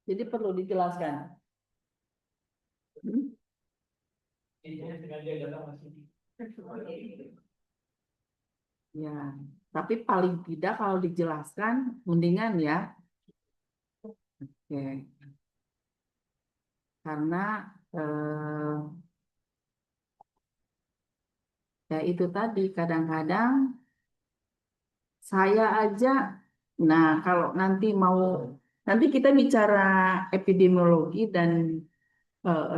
Jadi perlu dijelaskan. Ya, tapi paling tidak kalau dijelaskan mendingan ya. Oke. Karena ya itu tadi kadang-kadang saya aja, nah kalau nanti kita bicara epidemiologi dan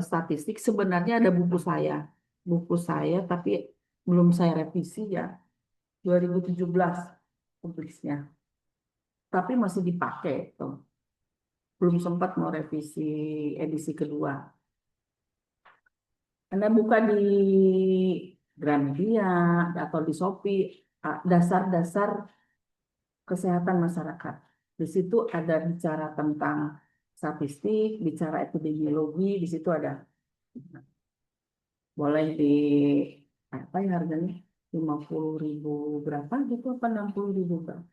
statistik, sebenarnya ada buku saya tapi belum saya revisi ya, 2017 publisnya, tapi masih dipakai tuh, belum sempat mau revisi edisi kedua. Anda buka di Gramedia atau di Shopee, dasar-dasar kesehatan masyarakat. Di situ ada bicara tentang statistik, bicara epidemiologi, di situ ada. Boleh di apa ya harganya? 50.000 berapa gitu apa 60.000 berapa?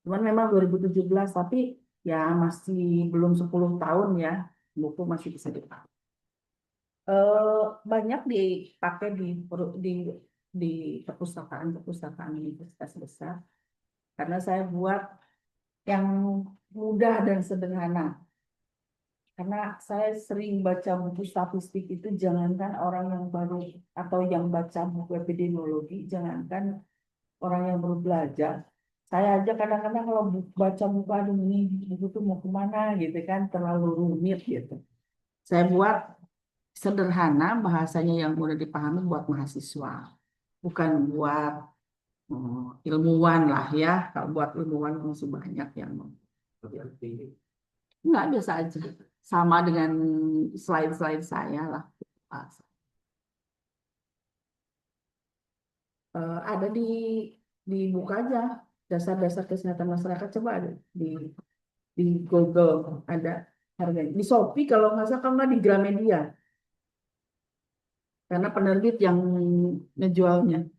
Cuman memang 2017 tapi ya masih belum 10 tahun ya, buku masih bisa dipakai. Banyak dipakai di perpustakaan universitas besar karena saya buat yang mudah dan sederhana. Karena saya sering baca buku statistik itu, jangankan orang yang baru atau yang baca buku epidemiologi, jangankan orang yang baru belajar. Saya aja kadang-kadang kalau baca buku, aduh ini buku itu mau kemana gitu kan, terlalu rumit gitu. Saya buat sederhana, bahasanya yang mudah dipahami buat mahasiswa, bukan buat ilmuwan lah ya. Kalau buat ilmuwan masih banyak yang nggak, biasa aja. Sama dengan slide-slide saya lah. Ada di buka aja dasar-dasar kesehatan masyarakat, coba ada di Google ada harganya. Di Shopee kalau nggak salah, kalau nggak di Gramedia karena penerbit yang ngejualnya.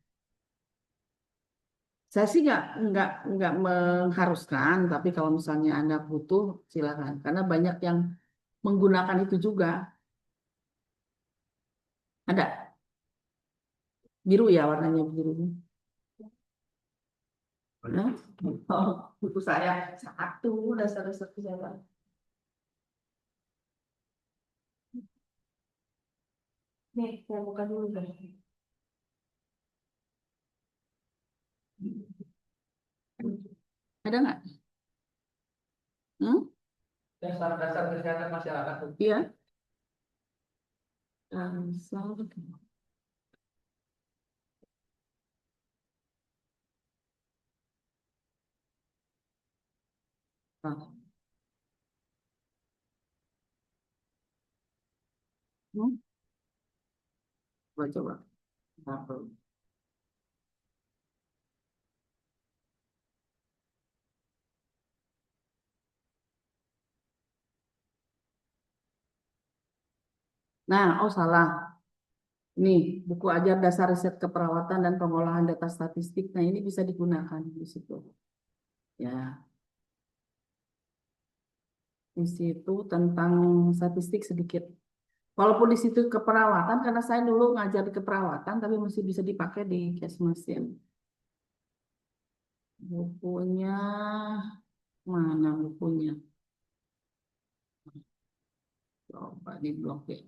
Saya sih nggak mengharuskan, tapi kalau misalnya Anda butuh silakan karena banyak yang menggunakan itu juga. Ada biru ya, warnanya biru. Nah, oh, buku saya satu dasar-dasar kesehatan. Nih, saya buka dulu deh. Ada nggak? Hmm? Dasar-dasar kesehatan masyarakat. Iya. Dasar. Hmm? Coba. Nah, oh salah. Nih, buku ajar dasar riset keperawatan dan pengolahan data statistik. Nah, ini bisa digunakan di situ. Ya, di situ tentang statistik sedikit. Walaupun di situ keperawatan, karena saya dulu ngajar di keperawatan, tapi masih bisa dipakai di case mesin. Bukunya, mana bukunya? Coba di blog ya.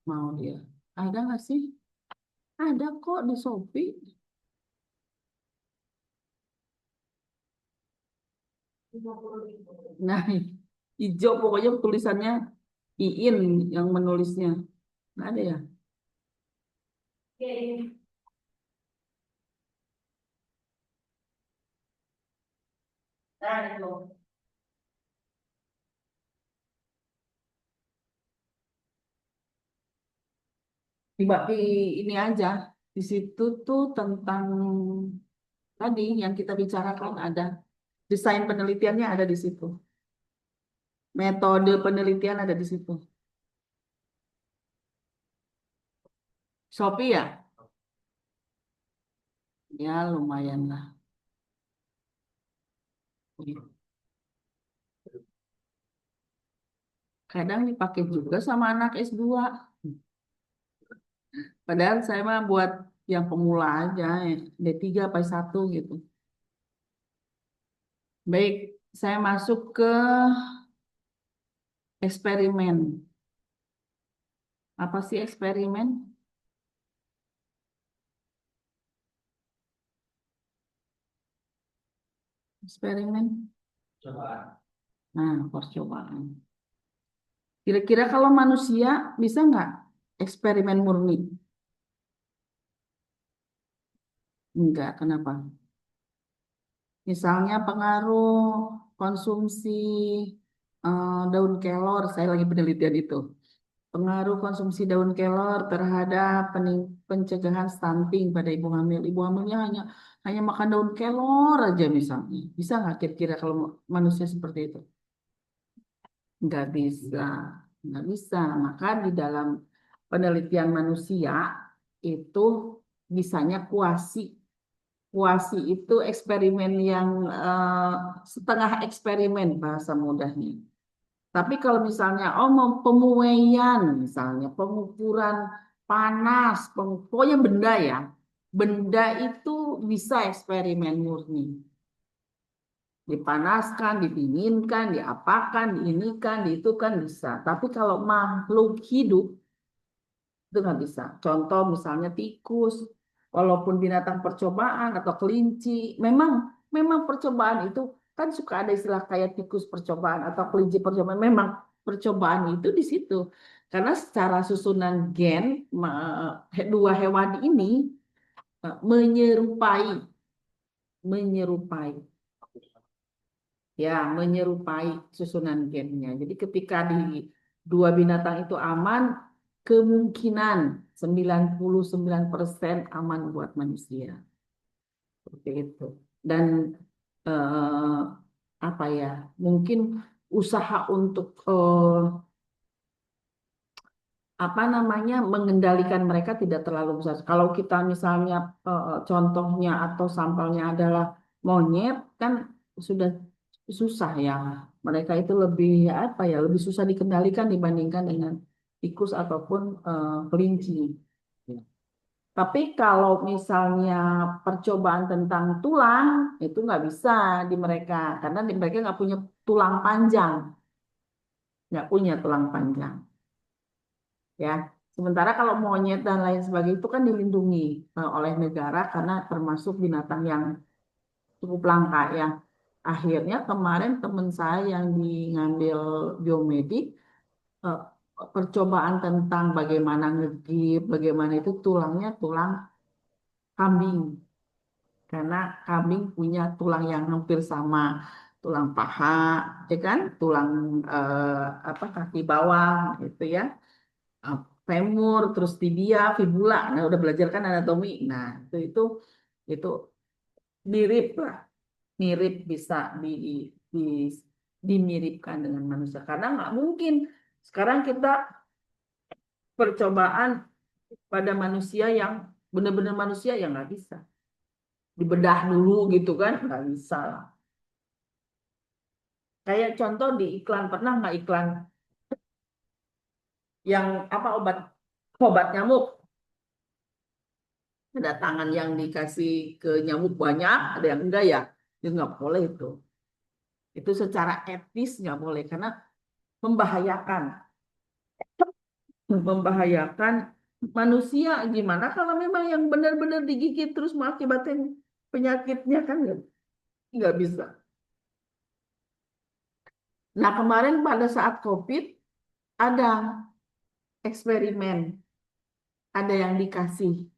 Mau dia. Ada nggak sih? Ada kok di Shopee. Nah, hijau pokoknya tulisannya Iin yang menulisnya. Nggak ada ya? Nah, itu. Tiba di ini aja di situ tuh tentang tadi yang kita bicarakan ada desain penelitiannya ada di situ. Metode penelitian ada di situ. Shopee ya? Ya lumayan lah. Kadang dipakai juga sama anak S2. Padahal saya mah buat yang pemula aja, D3 apa S1 gitu. Baik, saya masuk ke eksperimen. Apa sih eksperimen? Eksperimen. Nah, percobaan. Kira-kira kalau manusia bisa nggak eksperimen murni? Enggak, kenapa? Misalnya pengaruh konsumsi daun kelor, saya lagi penelitian itu. Pengaruh konsumsi daun kelor terhadap pencegahan stunting pada ibu hamil. Ibu hamilnya hanya hanya makan daun kelor aja misalnya. Bisa nggak kira-kira kalau manusia seperti itu? Nggak bisa, nggak bisa. Maka di dalam penelitian manusia itu bisanya kuasi. Kuasi itu eksperimen yang setengah eksperimen bahasa mudahnya. Tapi kalau misalnya, oh mau pemuaian misalnya, pengukuran panas, pokoknya benda ya, benda itu bisa eksperimen murni. Dipanaskan, didinginkan, diapakan, diinikan, diitukan bisa. Tapi kalau makhluk hidup itu nggak bisa. Contoh misalnya tikus, walaupun binatang percobaan atau kelinci, memang memang percobaan itu kan suka ada istilah kayak tikus percobaan atau kelinci percobaan. Memang percobaan itu di situ. Karena secara susunan gen dua hewan ini menyerupai ya menyerupai susunan gennya. Jadi ketika di dua binatang itu aman, kemungkinan 99% aman buat manusia. Seperti itu. Dan eh, apa ya? Mungkin usaha untuk apa namanya mengendalikan mereka tidak terlalu besar. Kalau kita misalnya contohnya atau sampelnya adalah monyet kan sudah susah ya. Mereka itu lebih apa ya lebih susah dikendalikan dibandingkan dengan tikus ataupun kelinci. Ya. Tapi kalau misalnya percobaan tentang tulang itu nggak bisa di mereka karena di mereka nggak punya tulang panjang, nggak punya tulang panjang. Ya. Sementara kalau monyet dan lain sebagainya itu kan dilindungi oleh negara karena termasuk binatang yang cukup langka ya. Akhirnya kemarin teman saya yang ngambil biomedik eh, percobaan tentang bagaimana ngegip, bagaimana itu tulangnya tulang kambing karena kambing punya tulang yang hampir sama tulang paha, ya kan, tulang eh, apa kaki bawah gitu ya uh, femur, terus tibia, fibula. Nah, udah belajar kan anatomi. Nah, itu mirip lah, mirip bisa di dimiripkan dengan manusia. Karena nggak mungkin sekarang kita percobaan pada manusia yang benar-benar manusia yang nggak bisa. Dibedah dulu gitu kan, nggak bisa lah. Kayak contoh di iklan, pernah nggak iklan yang apa obat obat nyamuk? Ada tangan yang dikasih ke nyamuk banyak, ada yang enggak ya. Ya nggak boleh itu. Itu secara etis nggak boleh karena membahayakan, membahayakan manusia. Gimana kalau memang yang benar-benar digigit terus mengakibatkan penyakitnya kan nggak bisa. Nah kemarin pada saat COVID ada eksperimen, ada yang dikasih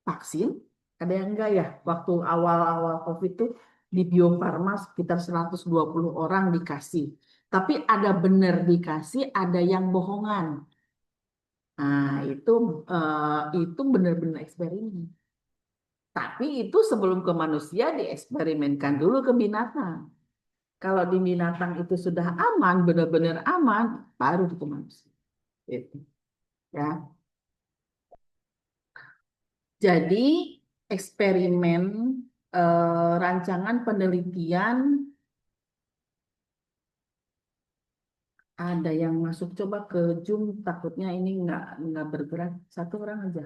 vaksin, ada yang enggak ya. Waktu awal-awal COVID itu di Bio Farma sekitar 120 orang dikasih. Tapi ada benar dikasih, ada yang bohongan. Nah, itu benar-benar eksperimen. Tapi itu sebelum ke manusia dieksperimenkan dulu ke binatang. Kalau di binatang itu sudah aman, benar-benar aman, baru ke manusia. Gitu. Ya. Jadi eksperimen rancangan penelitian ada yang masuk coba ke Zoom, takutnya ini nggak bergerak satu orang aja.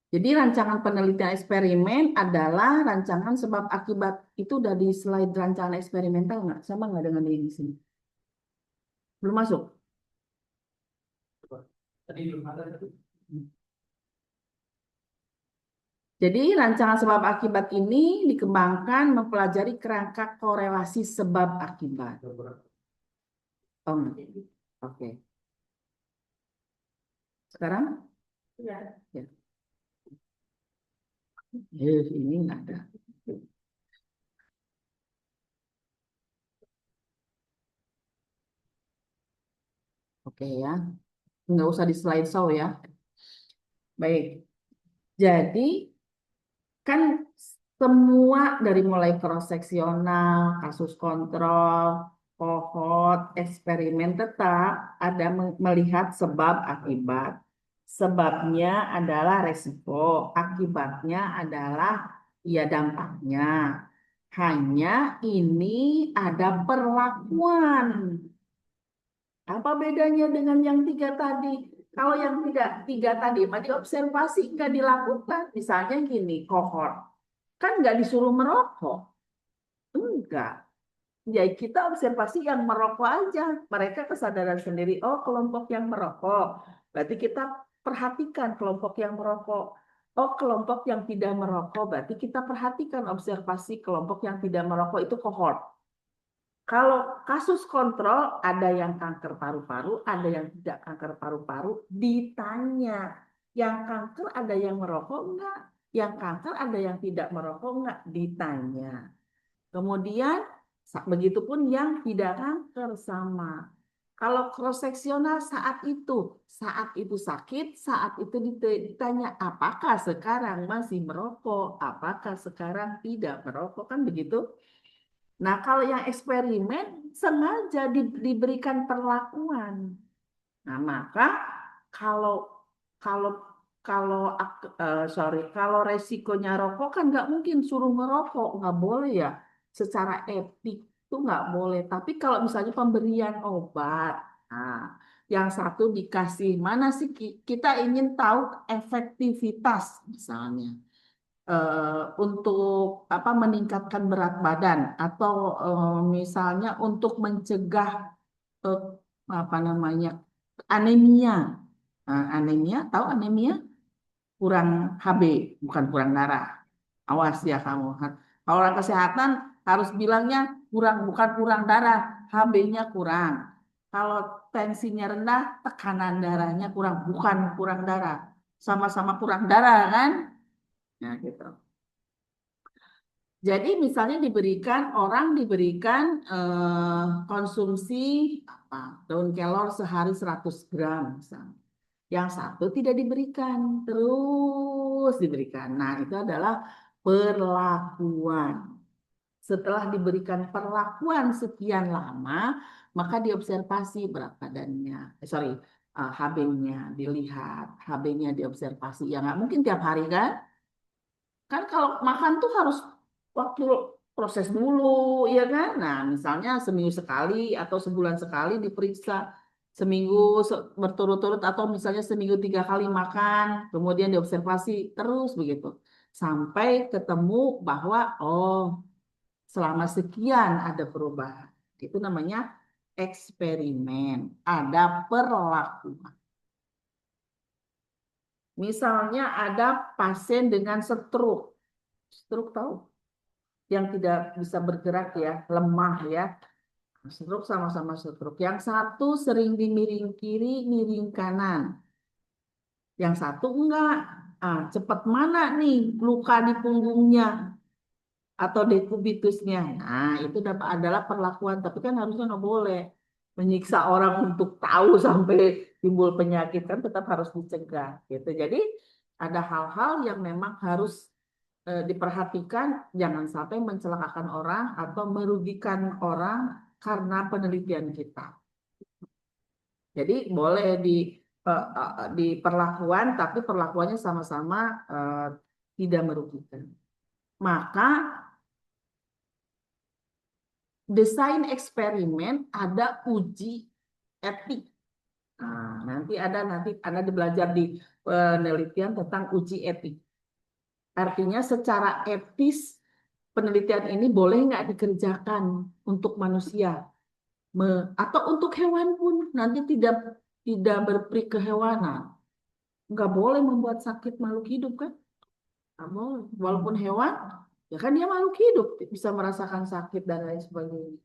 Jadi rancangan penelitian eksperimen adalah rancangan sebab akibat. Itu udah di slide rancangan eksperimental nggak? Sama nggak dengan di sini? Belum masuk? Tadi belum ada. Jadi rancangan sebab akibat ini dikembangkan mempelajari kerangka korelasi sebab akibat. Oh, enggak. Oke. Sekarang? Ya. Ya. Ini nggak ada. Oke ya. Nggak usah di slideshow ya. Baik. Jadi kan semua dari mulai cross seksional, kasus kontrol, kohort, eksperimen tetap ada melihat sebab akibat. Sebabnya adalah resiko, akibatnya adalah ya dampaknya. Hanya ini ada perlakuan. Apa bedanya dengan yang tiga tadi? Kalau yang tidak tiga tadi, diobservasi nggak dilakukan. Misalnya gini, kohort. Kan nggak disuruh merokok. Enggak. Ya kita observasi yang merokok aja. Mereka kesadaran sendiri, oh kelompok yang merokok. Berarti kita perhatikan kelompok yang merokok. Oh kelompok yang tidak merokok. Berarti kita perhatikan observasi kelompok yang tidak merokok itu kohort. Kalau kasus kontrol ada yang kanker paru-paru, ada yang tidak kanker paru-paru, ditanya. Yang kanker ada yang merokok enggak? Yang kanker ada yang tidak merokok enggak? Ditanya. Kemudian begitupun yang tidak kanker sama. Kalau cross seksional saat itu sakit, saat itu ditanya apakah sekarang masih merokok, apakah sekarang tidak merokok kan begitu? Nah, kalau yang eksperimen sengaja diberikan perlakuan. Nah, maka kalau kalau kalau kalau resikonya rokok kan nggak mungkin suruh ngerokok, nggak boleh ya. Secara etik itu nggak boleh. Tapi kalau misalnya pemberian obat, nah, yang satu dikasih mana sih kita ingin tahu efektivitas misalnya untuk apa meningkatkan berat badan atau misalnya untuk mencegah eh, apa namanya anemia. Nah, anemia, tahu anemia? Kurang HB, bukan kurang darah. Awas ya kamu. Kalau orang kesehatan harus bilangnya kurang, bukan kurang darah, HB-nya kurang. Kalau tensinya rendah, tekanan darahnya kurang, bukan kurang darah. Sama-sama kurang darah kan? Nah, gitu. Jadi misalnya orang diberikan konsumsi apa, daun kelor sehari 100 gram misalnya. Yang satu tidak diberikan, terus diberikan. Nah, itu adalah perlakuan. Setelah diberikan perlakuan sekian lama, maka diobservasi berat badannya. Sorry, HB-nya dilihat, HB-nya diobservasi. Ya nggak mungkin tiap hari kan? Kan kalau makan tuh harus waktu proses dulu, ya kan? Nah, misalnya seminggu sekali atau sebulan sekali diperiksa, seminggu berturut-turut atau misalnya seminggu 3 kali makan, kemudian diobservasi terus begitu. Sampai ketemu bahwa, oh, selama sekian ada perubahan. Itu namanya eksperimen, ada perlakuan. Misalnya ada pasien dengan stroke. Stroke tahu? Yang tidak bisa bergerak ya, lemah ya. Stroke sama-sama stroke. Yang satu sering di miring kiri, miring kanan. Yang satu enggak. Cepat mana nih luka di punggungnya? atau dekubitusnya. Nah, itu adalah perlakuan, tapi kan harusnya nggak boleh menyiksa orang untuk tahu sampai timbul penyakit, kan tetap harus dicegah gitu. Jadi ada hal-hal yang memang harus diperhatikan, jangan sampai mencelakakan orang atau merugikan orang karena penelitian kita. Jadi boleh di perlakuan, tapi perlakuannya sama-sama tidak merugikan. Maka desain eksperimen ada uji etik. Nah, nanti ada belajar di penelitian tentang uji etik. Artinya secara etis penelitian ini boleh nggak dikerjakan untuk manusia, atau untuk hewan pun nanti tidak berperi kehewanan. Nggak boleh membuat sakit makhluk hidup kan? Nggak boleh. Walaupun hewan, ya kan dia makhluk hidup bisa merasakan sakit dan lain sebagainya.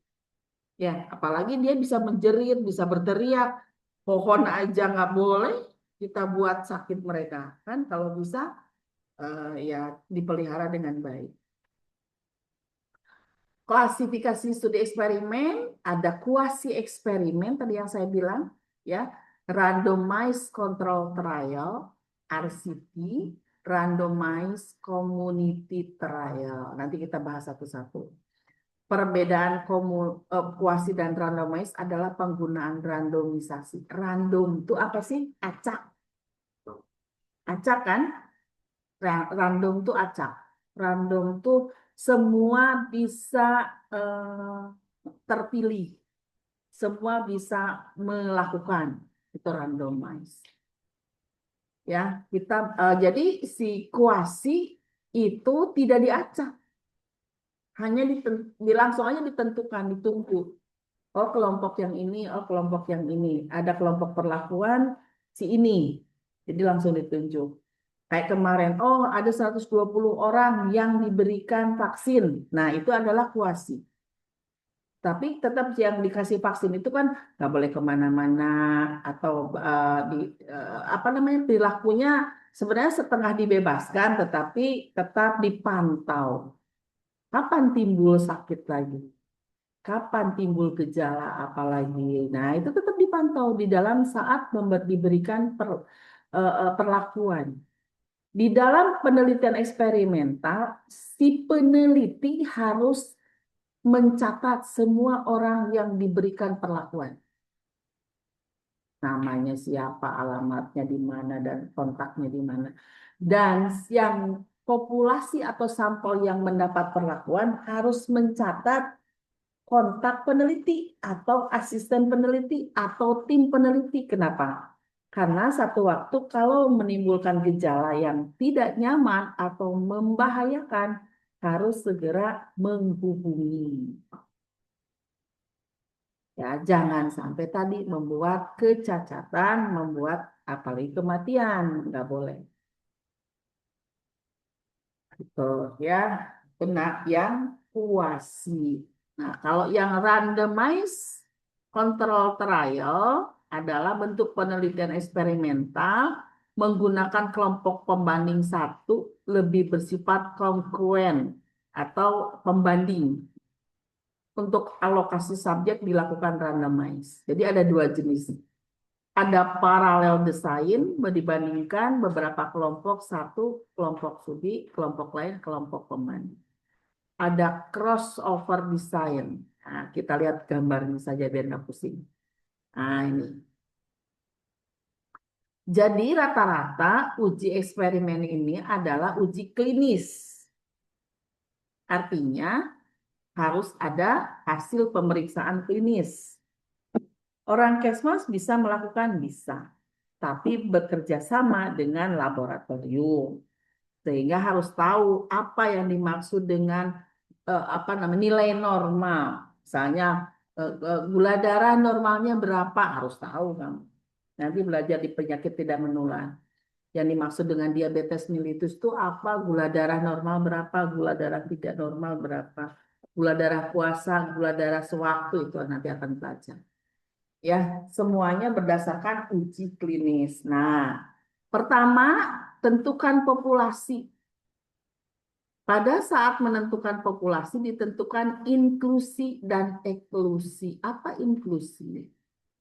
Ya, apalagi dia bisa menjerit, bisa berteriak. Pohon aja nggak boleh kita buat sakit mereka kan? Kalau bisa ya dipelihara dengan baik. Klasifikasi studi eksperimen, ada kuasi eksperimen tadi yang saya bilang, ya, randomized control trial, RCT, randomized community trial. Nanti kita bahas satu-satu. Perbedaan kuasi dan randomized adalah penggunaan randomisasi. Random itu apa sih? Acak. Acak kan? Random itu acak. Random itu semua bisa terpilih. Semua bisa melakukan. Itu randomize. Ya, jadi si kuasi itu tidak diacak. Hanya langsung aja ditentukan, ditunggu. Oh, kelompok yang ini, oh kelompok yang ini. Ada kelompok perlakuan si ini. Jadi langsung ditunjuk. Kayak kemarin, oh ada 120 orang yang diberikan vaksin. Nah, itu adalah kuasi. Tapi tetap yang dikasih vaksin itu kan nggak boleh kemana-mana atau apa namanya perilakunya sebenarnya setengah dibebaskan, tetapi tetap dipantau. Kapan timbul sakit lagi? Kapan timbul gejala apa lagi? Nah, itu tetap dipantau di dalam saat diberikan perlakuan. Di dalam penelitian eksperimental, si peneliti harus mencatat semua orang yang diberikan perlakuan. Namanya siapa, alamatnya di mana, dan kontaknya di mana. Dan yang populasi atau sampel yang mendapat perlakuan harus mencatat kontak peneliti atau asisten peneliti atau tim peneliti. Kenapa? Karena satu waktu kalau menimbulkan gejala yang tidak nyaman atau membahayakan, harus segera menghubungi. Ya, jangan sampai tadi membuat kecacatan, membuat apalagi kematian, nggak boleh. Gitu ya, benar yang kuasi. Nah, kalau yang randomized control trial adalah bentuk penelitian eksperimental menggunakan kelompok pembanding satu lebih bersifat kongruen atau pembanding. Untuk alokasi subjek dilakukan randomized. Jadi ada dua jenis. Ada paralel design dibandingkan beberapa kelompok, satu kelompok studi, kelompok lain kelompok pembanding. Ada crossover design. Nah, kita lihat gambarnya saja biar nggak pusing. Nah, ini. Jadi rata-rata uji eksperimen ini adalah uji klinis. Artinya harus ada hasil pemeriksaan klinis. Orang Kesmas bisa melakukan, bisa. Tapi bekerja sama dengan laboratorium. Sehingga harus tahu apa yang dimaksud dengan apa namanya nilai normal. Misalnya gula darah normalnya berapa, harus tahu kan. Nanti belajar di penyakit tidak menular. Yang dimaksud dengan diabetes mellitus itu apa? Gula darah normal berapa? Gula darah tidak normal berapa? Gula darah puasa, gula darah sewaktu itu nanti akan belajar. Ya, semuanya berdasarkan uji klinis. Nah, pertama tentukan populasi. Pada saat menentukan populasi ditentukan inklusi dan eksklusi. Apa inklusi?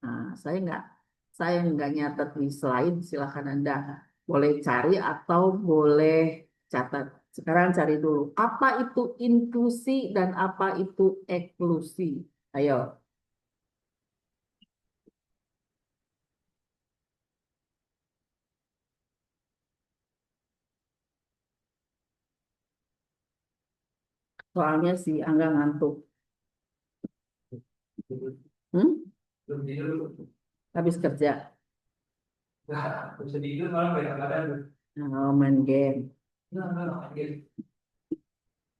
Nah, saya nggak nyatet di slide. Silakan Anda boleh cari atau boleh catat. Sekarang cari dulu. Apa itu inklusi dan apa itu eksklusi? Ayo. Soalnya si Angga ngantuk. Hmm? Habis kerja. Sedikit malah banyak kadang. Nah, main game. Nah,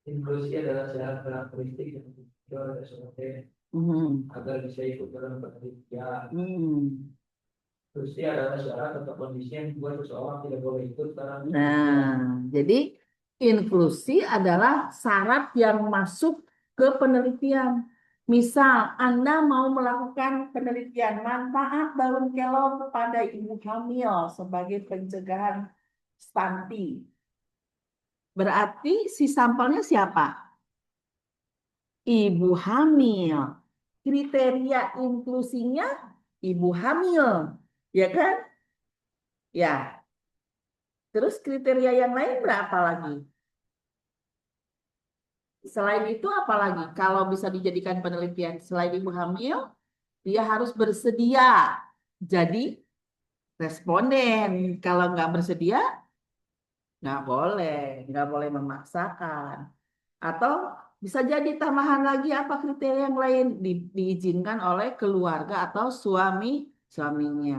inklusi adalah syarat karakteristik yang dijual oleh sebagai Hmm. agar bisa ikut dalam penelitian. Hmm. Inklusi adalah syarat atau kondisi yang membuat seseorang tidak boleh ikut dalam Nah, jadi inklusi adalah syarat yang masuk ke penelitian. Misal, Anda mau melakukan penelitian manfaat daun kelor pada ibu hamil sebagai pencegahan stunting. Berarti si sampelnya siapa? Ibu hamil. Kriteria inklusinya ibu hamil, ya kan? Ya. Terus kriteria yang lain berapa lagi? Selain itu apa lagi? Kalau bisa dijadikan penelitian selain ibu hamil, dia harus bersedia jadi responden. Kalau nggak bersedia, nggak boleh memaksakan. Atau bisa jadi tambahan lagi apa kriteria yang lain diizinkan oleh keluarga atau suaminya.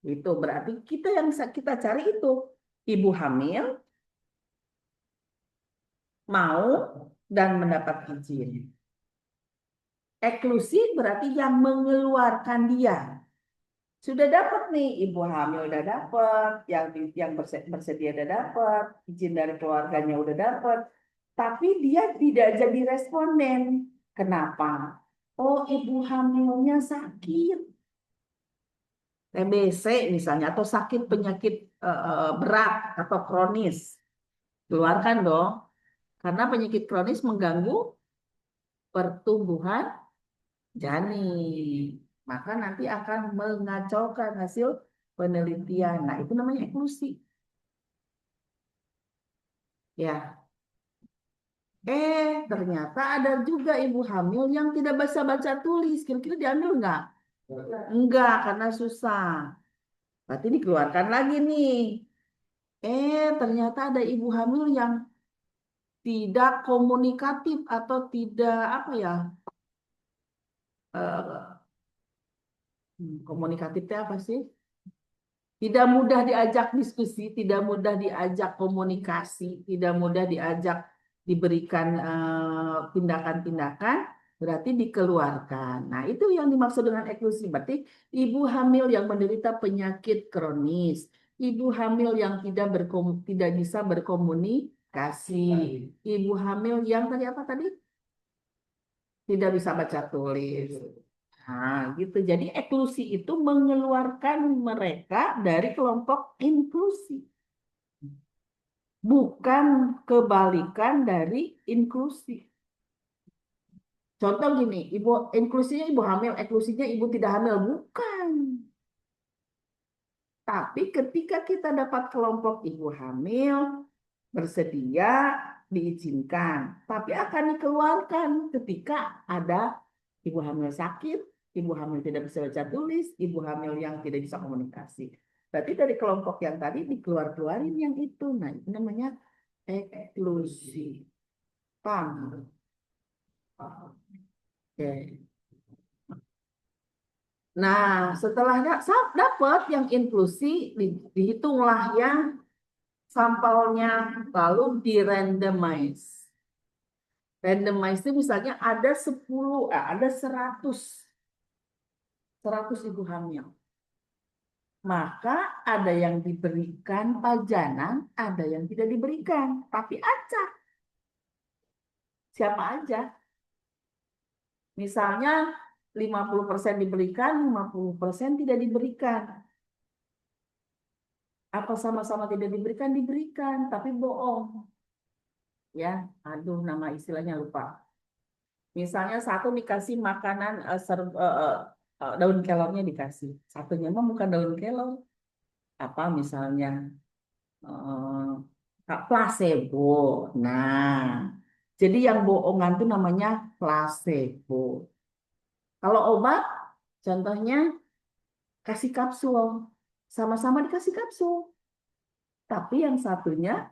Itu berarti kita cari itu ibu hamil mau dan mendapat izin. Eksklusi berarti yang mengeluarkan dia. Sudah dapat nih, ibu hamil udah dapat, yang bersedia udah dapat, izin dari keluarganya udah dapat, tapi dia tidak jadi responden. Kenapa? Oh, ibu hamilnya sakit, TBC misalnya, atau sakit penyakit berat atau kronis. Keluarkan dong, karena penyakit kronis mengganggu pertumbuhan janin. Maka nanti akan mengacaukan hasil penelitian. Nah, itu namanya eksklusi. Ya. Ternyata ada juga ibu hamil yang tidak bisa baca tulis. Kira-kira diambil nggak? Enggak, karena susah. Berarti dikeluarkan lagi nih. Ternyata ada ibu hamil yang tidak komunikatif atau tidak apa ya? eh, Komunikatifnya apa sih? Tidak mudah diajak diskusi, tidak mudah diajak komunikasi, tidak mudah diajak diberikan tindakan-tindakan, berarti dikeluarkan. Nah, itu yang dimaksud dengan eksklusi. Berarti ibu hamil yang menderita penyakit kronis, ibu hamil yang tidak bisa berkomunikasi, ibu hamil yang tadi apa tadi? Tidak bisa baca tulis. Nah, gitu. Jadi eksklusi itu mengeluarkan mereka dari kelompok inklusi. Bukan kebalikan dari inklusi. Contoh gini, inklusinya ibu hamil, eksklusinya ibu tidak hamil. Bukan. Tapi ketika kita dapat kelompok ibu hamil, bersedia, diizinkan. Tapi akan dikeluarkan ketika ada ibu hamil sakit, ibu hamil tidak bisa baca tulis, ibu hamil yang tidak bisa komunikasi. Berarti dari kelompok yang tadi dikeluarin yang itu. Nah, itu namanya eksklusi. Paham? Oke. Nah, setelah dapat yang inklusi, dihitunglah yang sampelnya lalu di randomize. Randomize itu misalnya ada 10, ada 100 ibu hamil. Maka ada yang diberikan pajanan, ada yang tidak diberikan. Tapi acak. Siapa aja. Misalnya 50% diberikan, 50% tidak diberikan. Apa sama-sama tidak diberikan? Diberikan, tapi bohong. Ya, aduh nama istilahnya lupa. Misalnya satu dikasih makanan daun kelornya dikasih, satunya mah bukan daun kelor. Apa misalnya placebo. Nah, jadi yang bohongan itu namanya placebo. Kalau obat, contohnya kasih kapsul, sama-sama dikasih kapsul, tapi yang satunya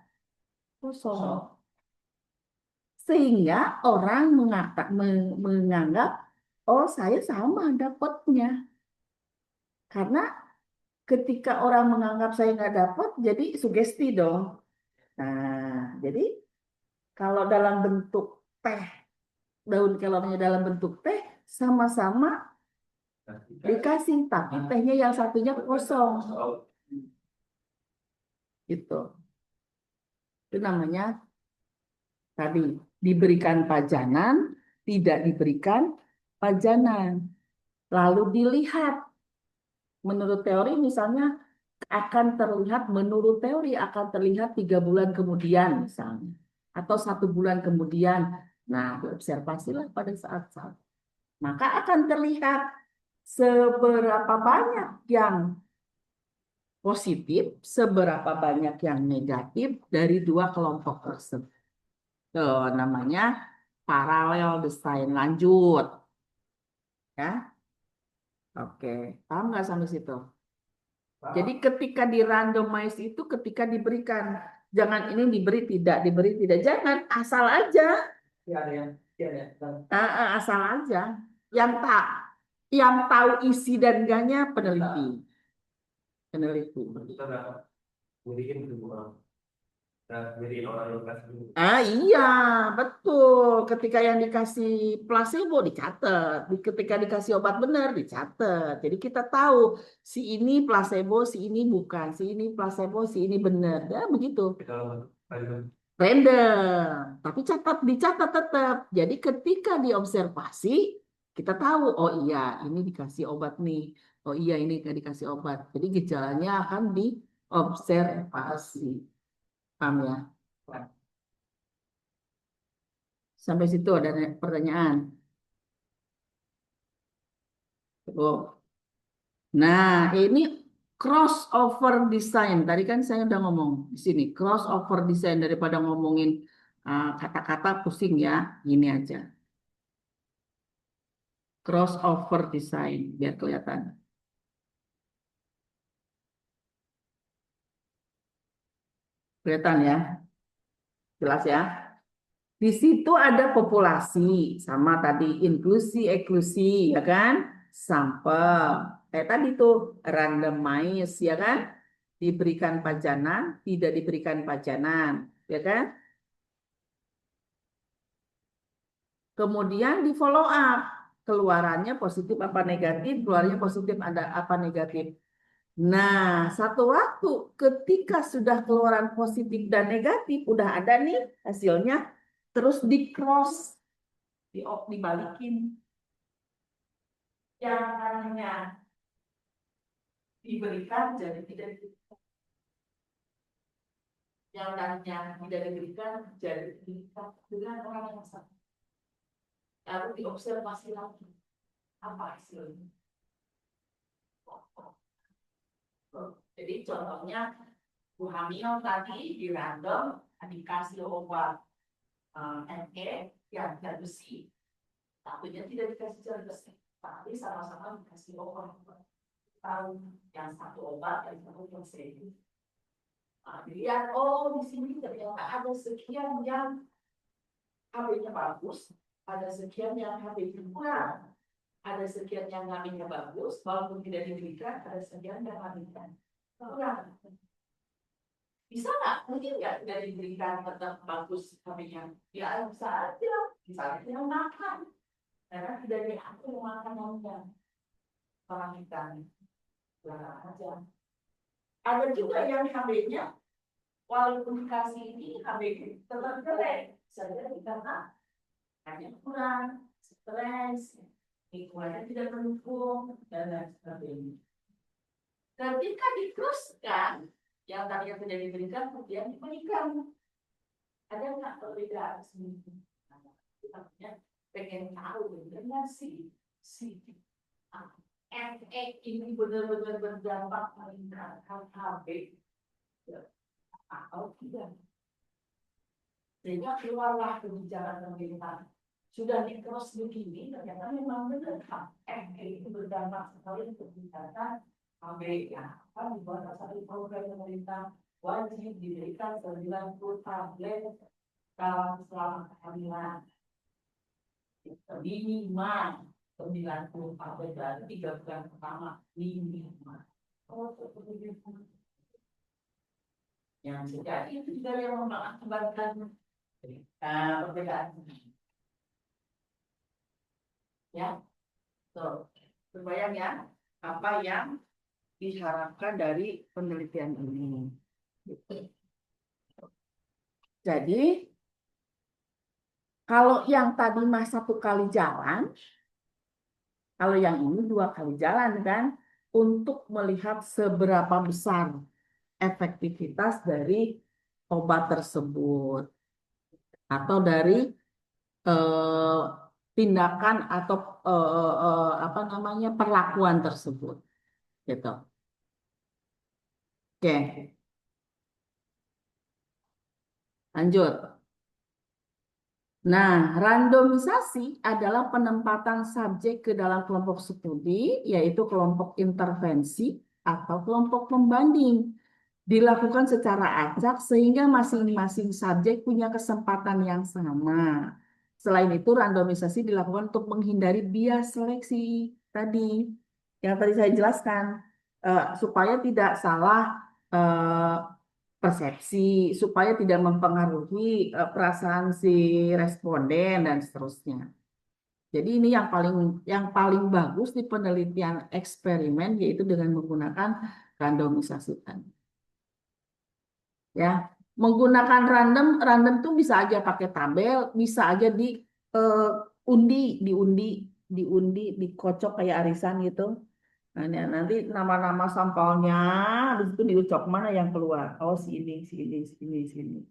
kosong. Sehingga orang menganggap, oh saya sama dapatnya. Karena ketika orang menganggap saya nggak dapat, jadi sugesti dong. Nah, jadi kalau dalam bentuk teh, daun kelornya dalam bentuk teh, sama-sama dikasih, tapi tehnya yang satunya kosong. Gitu. Itu namanya tadi diberikan pajanan, tidak diberikan pajanan. Lalu dilihat menurut teori misalnya akan terlihat menurut teori akan terlihat 3 bulan kemudian misalnya atau 1 bulan kemudian. Nah, diobservasilah pada saat-saat. Maka akan terlihat seberapa banyak yang positif, seberapa banyak yang negatif dari dua kelompok tersebut. Tuh, namanya paralel design lanjut. Ya, oke. Paham nggak sampai situ? Jadi ketika di randomize itu ketika diberikan, jangan ini diberi tidak, jangan asal aja. Ya, ada yang, ya, ada yang. Asal aja. Yang tak, yang tahu isi dan enggaknya peneliti, peneliti. Kita dapat beliin itu orang. Nah, beliin orang yang kasih dulu. Iya, betul. Ketika yang dikasih placebo dicatat, ketika dikasih obat benar dicatat. Jadi kita tahu si ini placebo, si ini bukan, si ini placebo, si ini benar. Ya begitu. Kalau Random, tapi dicatat tetap. Jadi ketika diobservasi, kita tahu, oh iya ini dikasih obat nih, oh iya ini nggak dikasih obat. Jadi gejalanya akan diobservasi. Paham ya? Sampai situ ada pertanyaan. Oh. Nah, ini crossover design. Tadi kan saya udah ngomong di sini crossover design daripada ngomongin kata-kata pusing ya. Ini aja. Crossover design biar kelihatan. Kelihatan ya? Jelas ya? Di situ ada populasi sama tadi inklusi, eksklusi, ya kan? Sampel. Kayak tadi tuh randomize, ya kan? Diberikan pajanan, tidak diberikan pajanan, ya kan? Kemudian di follow up, keluarannya positif apa negatif, keluarnya positif ada apa negatif. Nah, satu waktu ketika sudah keluaran positif dan negatif, udah ada nih hasilnya, terus di cross, dibalikin. Yang hanya diberikan jadi tidak diberikan. Yang tadinya tidak diberikan jadi diberikan dengan orang yang sama. Lalu diobservasi lagi apa hasilnya. Jadi contohnya Bu hamil tadi di random dikasih obat NE yang zat besi, satunya tidak dikasih zat besi, tapi sama-sama dikasih obat. Tahu yang satu obat, yang satu placebo. Dilihat, oh di sini ternyata ada sekian yang HB-nya bagus, ada sekian yang HB-nya kurang, ada sekian yang HB-nya bagus, walaupun tidak diberikan, ada sekian yang HB-nya kurang. Bisa nggak? Mungkin nggak tidak diberikan tetap bagus HB-nya. Ya bisa aja, misalnya dia makan, karena tidak diatur makanannya. Orang kita, kurang aja. Ada juga yang HB-nya walaupun dikasih ini HB-nya tetap jelek, saja karena hanya kurang, stres, lingkungannya tidak mendukung, dan lain sebagainya. Ketika diteruskan, yang tadinya tidak diberikan, kemudian diberikan. Ada nggak perbedaan seminggu? Kita pengen tahu benar sih si efek ini benar-benar berdampak meningkatkan HB atau tidak. Sehingga keluarlah kebijakan pemerintah. Sudah di cross begini, ternyata memang benar efek itu berdampak sekali untuk meningkatkan HB. Ya, kan dibuat satu program pemerintah wajib diberikan 90 tablet dalam selama kehamilan. Minimal 90 tablet dari 3 bulan pertama minimal. Yang sejati itu juga yang mengakibatkan perbedaan. Ya, so, terbayang ya apa yang diharapkan dari penelitian ini. Jadi kalau yang tadi mah 1 kali jalan, kalau yang ini 2 kali jalan kan, untuk melihat seberapa besar efektivitas dari obat tersebut atau dari tindakan atau apa namanya perlakuan tersebut, gitu. Oke, lanjut. Nah, randomisasi adalah penempatan subjek ke dalam kelompok studi, yaitu kelompok intervensi atau kelompok pembanding. Dilakukan secara acak sehingga masing-masing subjek punya kesempatan yang sama. Selain itu, randomisasi dilakukan untuk menghindari bias seleksi tadi, yang tadi saya jelaskan, supaya tidak salah persepsi, supaya tidak mempengaruhi perasaan si responden dan seterusnya. Jadi ini yang paling bagus di penelitian eksperimen, yaitu dengan menggunakan randomisasi tadi. Ya, menggunakan random tuh bisa aja pakai tabel, bisa aja diundi, dikocok kayak arisan gitu. Nah, nanti nama-nama sampelnya, habis itu diucap mana yang keluar. Oh, si ini, si ini, si ini, si ini.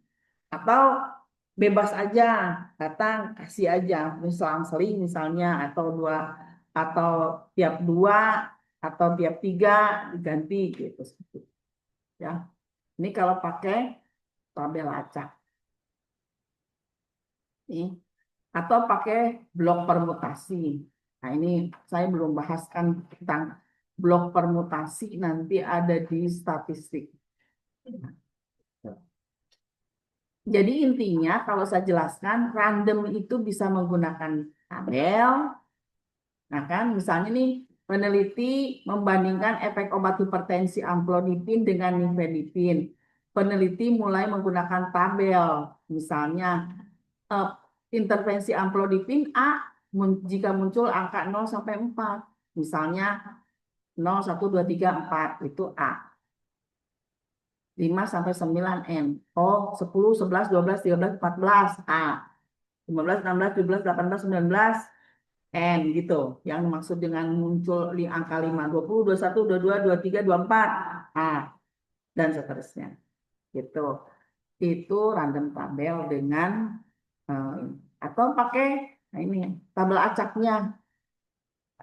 Atau bebas aja, datang kasih aja, selang-seling misalnya, atau tiap 2, atau tiap 3 diganti gitu. Ya, ini kalau pakai tabel acak. Nih. Atau pakai blok permutasi. Nah, ini saya belum bahaskan tentang blok permutasi, nanti ada di statistik. Jadi intinya kalau saya jelaskan, random itu bisa menggunakan tabel. Nah kan, misalnya nih, peneliti membandingkan efek obat hipertensi amlodipin dengan nifedipin. Peneliti mulai menggunakan tabel, misalnya intervensi amlodipin A jika muncul angka 0 sampai 4. Misalnya 0, 1, 2, 3, 4 itu A. 5 sampai 9 N. Oh, 10, 11, 12, 13, 14 A. 15, 16, 17, 18, 19 N gitu. Yang maksud dengan muncul angka 5, 20, 21, 22, 23, 24 A dan seterusnya. Gitu. Itu random tabel dengan atau pakai ini tabel acaknya.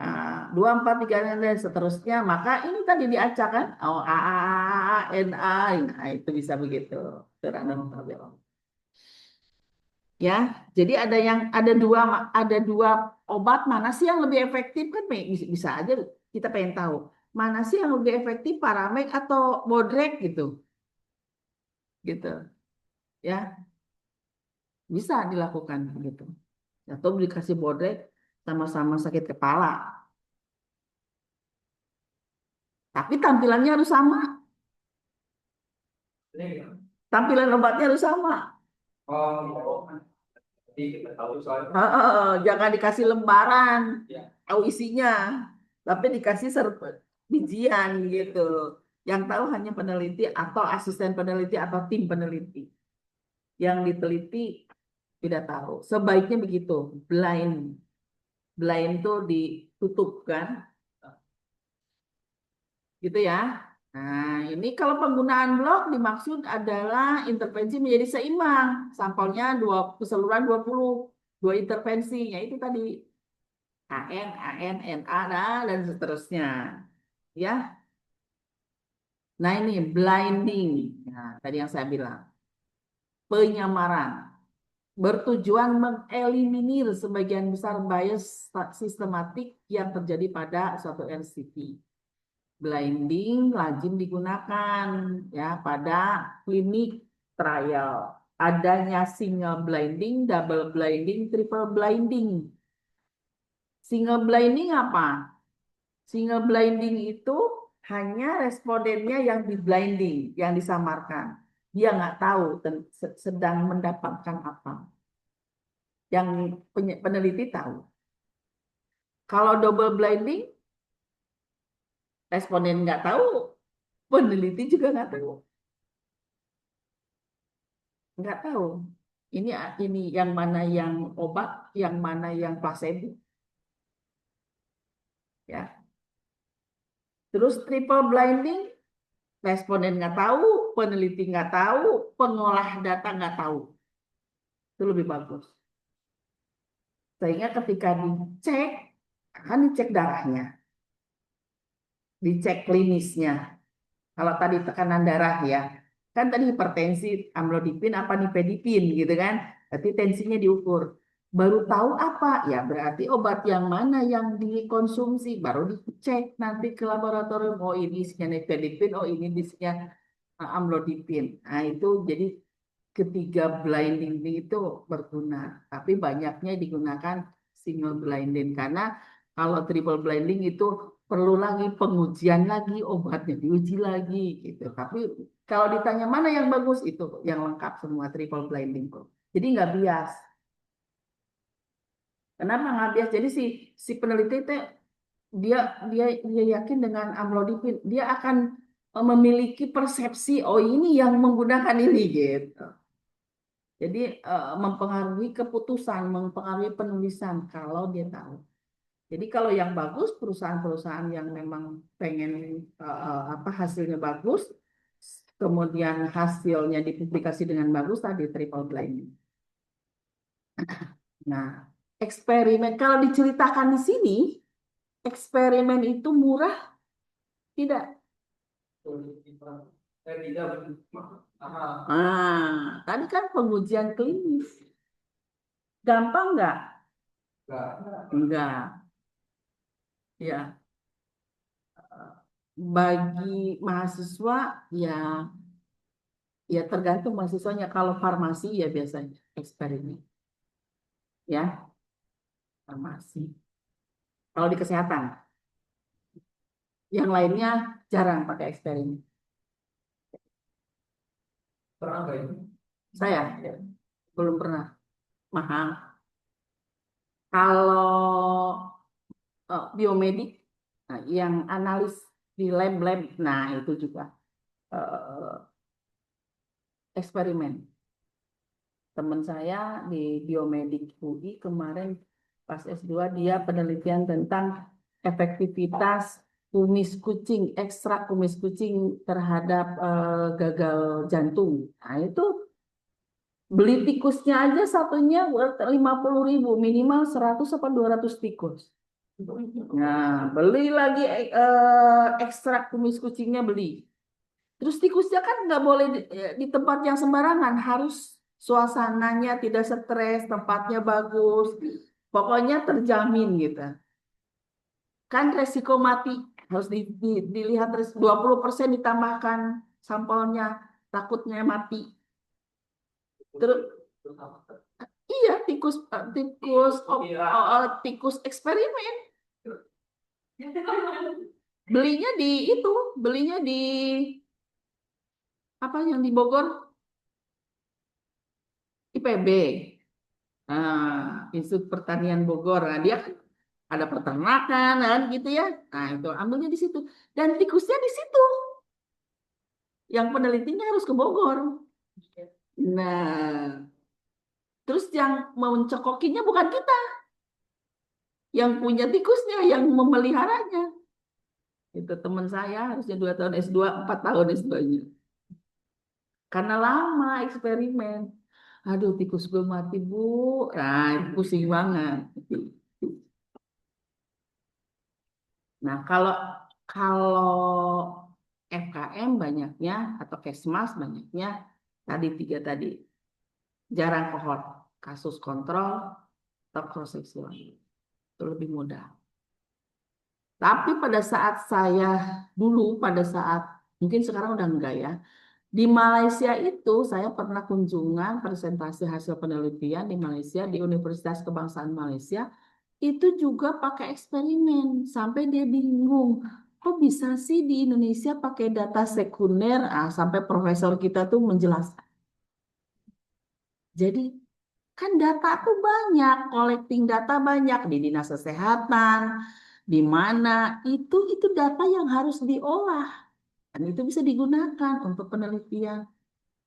2, 4, 3 dan seterusnya, maka ini tadi diacak kan, oh A, nah, itu bisa begitu, itu random tabel. Ya, jadi ada dua obat, mana sih yang lebih efektif kan, bisa aja kita pengen tahu mana sih yang lebih efektif, Paramek atau Bodrek gitu ya, bisa dilakukan gitu, atau dikasih Bodrek sama-sama sakit kepala, tapi tampilannya harus sama. Tampilan obatnya harus sama. Oh, jadi kita tahu soalnya. Jangan dikasih lembaran, Ya. tahu isinya, tapi dikasih bijian gitu. Yang tahu hanya peneliti atau asisten peneliti atau tim peneliti. Yang diteliti tidak tahu. Sebaiknya begitu, blind. Blind tuh ditutup kan, gitu ya. Nah, ini kalau penggunaan blok dimaksud adalah intervensi menjadi seimbang. Sampelnya keseluruhan 20, dua intervensi, yaitu tadi AN, AN, NA, dan seterusnya. Ya. Nah, ini blinding. Nah, tadi yang saya bilang. Penyamaran. Bertujuan mengeliminir sebagian besar bias sistematik yang terjadi pada suatu RCT. Blinding lazim digunakan ya pada klinik trial. Adanya single blinding, double blinding, triple blinding. Single blinding apa? Single blinding itu hanya respondennya yang di blinding, yang disamarkan. Dia nggak tahu sedang mendapatkan apa. Yang peneliti tahu. Kalau double blinding, responden nggak tahu, peneliti juga nggak tahu. Nggak tahu. Ini yang mana yang obat, yang mana yang placebo. Ya. Terus triple blinding, responden nggak tahu, peneliti nggak tahu, pengolah data nggak tahu. Itu lebih bagus. Sehingga ketika dicek, akan dicek darahnya, dicek klinisnya. Kalau tadi tekanan darah ya, kan tadi hipertensi, amlodipin apa nifedipin gitu kan, berarti tensinya diukur. Baru tahu apa? Ya berarti obat yang mana yang dikonsumsi, baru dicek nanti ke laboratorium. Oh ini isinya nifedipin, oh ini isinya amlodipin. Nah itu jadi ketiga blinding itu berguna, tapi banyaknya digunakan single blinding karena kalau triple blinding itu perlu lagi pengujian lagi, obatnya diuji lagi gitu. Tapi kalau ditanya mana yang bagus itu yang lengkap semua triple blinding kok. Jadi nggak bias. Kenapa nggak bias? Jadi si peneliti itu dia dia yakin dengan amlodipin, dia akan memiliki persepsi oh ini yang menggunakan ini gitu. Jadi mempengaruhi keputusan, mempengaruhi penulisan kalau dia tahu. Jadi kalau yang bagus perusahaan-perusahaan yang memang pengen apa hasilnya bagus, kemudian hasilnya dipublikasi dengan bagus tadi triple blind. Nah, eksperimen kalau diceritakan di sini, eksperimen itu murah tidak? Tadi kan pengujian klinis. Gampang nggak? Enggak. Ya, bagi mahasiswa ya tergantung mahasiswanya. Kalau farmasi ya biasanya eksperimen. Ya, farmasi. Kalau di kesehatan, yang lainnya jarang pakai eksperimen. Pernah nggak itu? Saya belum pernah. Mahal. Kalau biomedik, nah, yang analis di lab-lab, nah itu juga eksperimen. Teman saya di biomedik UI kemarin pas S2 dia penelitian tentang efektivitas kumis kucing, ekstrak kumis kucing terhadap gagal jantung. Nah itu beli tikusnya aja satunya 50.000, minimal 100 atau 200 tikus. Nah, beli lagi ekstrak kumis kucingnya beli. Terus tikusnya kan nggak boleh di tempat yang sembarangan, harus suasananya tidak stres, tempatnya bagus, pokoknya terjamin gitu. Kan resiko mati harus dilihat 20% ditambahkan sampelnya, takutnya mati. Terus iya tikus eksperimen. Belinya di itu, belinya di apa yang di Bogor? IPB. Institut Pertanian Bogor. Nah, dia kan ada peternakan kan gitu ya. Nah, itu ambilnya di situ. Dan tikusnya di situ. Yang penelitinya harus ke Bogor. Nah, terus yang mau mencokokinya bukan kita. Yang punya tikusnya, yang memeliharanya. Itu teman saya harusnya 2 tahun S2, 4 tahun S2-nya. Karena lama eksperimen. Aduh, tikus gue mati, Bu. Nah, itu pusing banget. Nah, kalau kalau FKM banyaknya atau Kesmas banyaknya tadi 3 tadi. Jarang kohort, kasus kontrol, atau cross seksual. Itu lebih mudah. Tapi pada saat saya dulu, pada saat mungkin sekarang udah enggak ya. Di Malaysia itu saya pernah kunjungan presentasi hasil penelitian di Malaysia di Universitas Kebangsaan Malaysia itu juga pakai eksperimen sampai dia bingung. Kok bisa sih di Indonesia pakai data sekunder? Sampai profesor kita tuh menjelaskan. Jadi kan data tuh banyak, collecting data banyak di dinas kesehatan, di mana itu data yang harus diolah dan itu bisa digunakan untuk penelitian.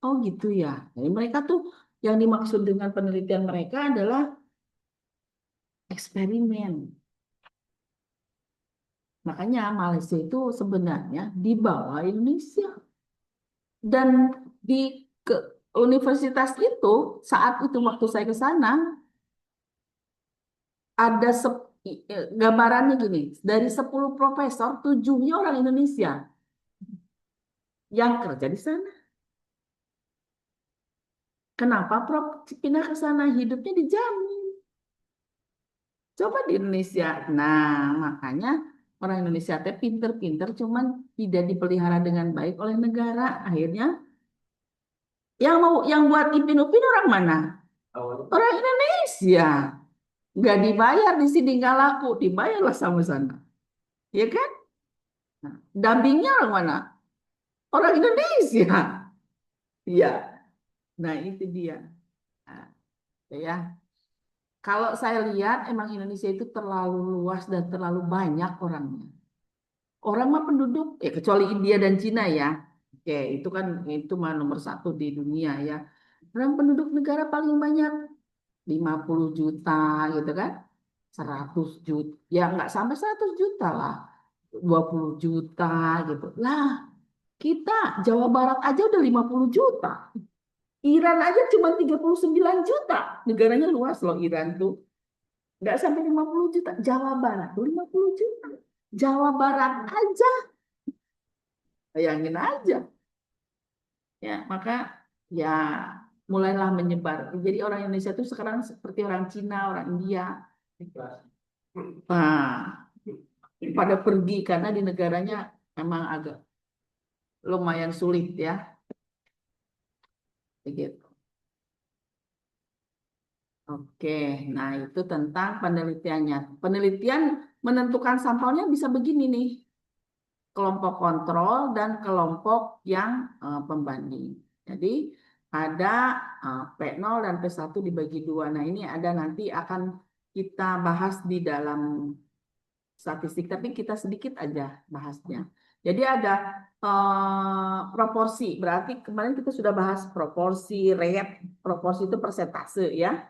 Oh gitu ya. Jadi mereka tuh yang dimaksud dengan penelitian mereka adalah eksperimen. Makanya Malaysia itu sebenarnya di bawah Indonesia. Dan di ke universitas itu saat itu waktu saya ke sana ada gambarannya gini, dari 10 profesor 7-nya orang Indonesia yang kerja di sana. Kenapa Prof pindah ke sana? Hidupnya dijamin. Coba di Indonesia. Nah, makanya orang Indonesia teh pinter-pinter cuman tidak dipelihara dengan baik oleh negara. Akhirnya yang buat Ipin Upin orang mana? Orang Indonesia. Nggak dibayar di sini nggak laku, dibayarlah sama sana. Ya kan? Nah, dampingnya orang mana? Orang Indonesia. Iya. Nah, itu dia. Nah, ya. Kalau saya lihat emang Indonesia itu terlalu luas dan terlalu banyak orangnya. Orang mah penduduk, kecuali India dan Cina ya. Oke, itu kan itu mah nomor 1 di dunia ya. Orang penduduk negara paling banyak 50 juta gitu kan. 100 juta, ya nggak sampai 100 juta lah. 20 juta gitu. Lah, kita Jawa Barat aja udah 50 juta. Iran aja cuma 39 juta. Negaranya luas loh Iran tuh. Nggak sampai 50 juta. Jawa Barat tuh 50 juta. Jawa Barat aja. Bayangin aja. Ya, maka ya mulailah menyebar. Jadi orang Indonesia tuh sekarang seperti orang Cina, orang India. Nah, pada pergi karena di negaranya memang agak lumayan sulit ya. Begitu. Oke, nah itu tentang penelitiannya. Penelitian menentukan sampelnya bisa begini nih. Kelompok kontrol dan kelompok yang pembanding. Jadi ada P0 dan P1 dibagi 2. Nah ini ada nanti akan kita bahas di dalam statistik, tapi kita sedikit aja bahasnya. Jadi ada proporsi, berarti kemarin kita sudah bahas proporsi, rate, proporsi itu persentase ya.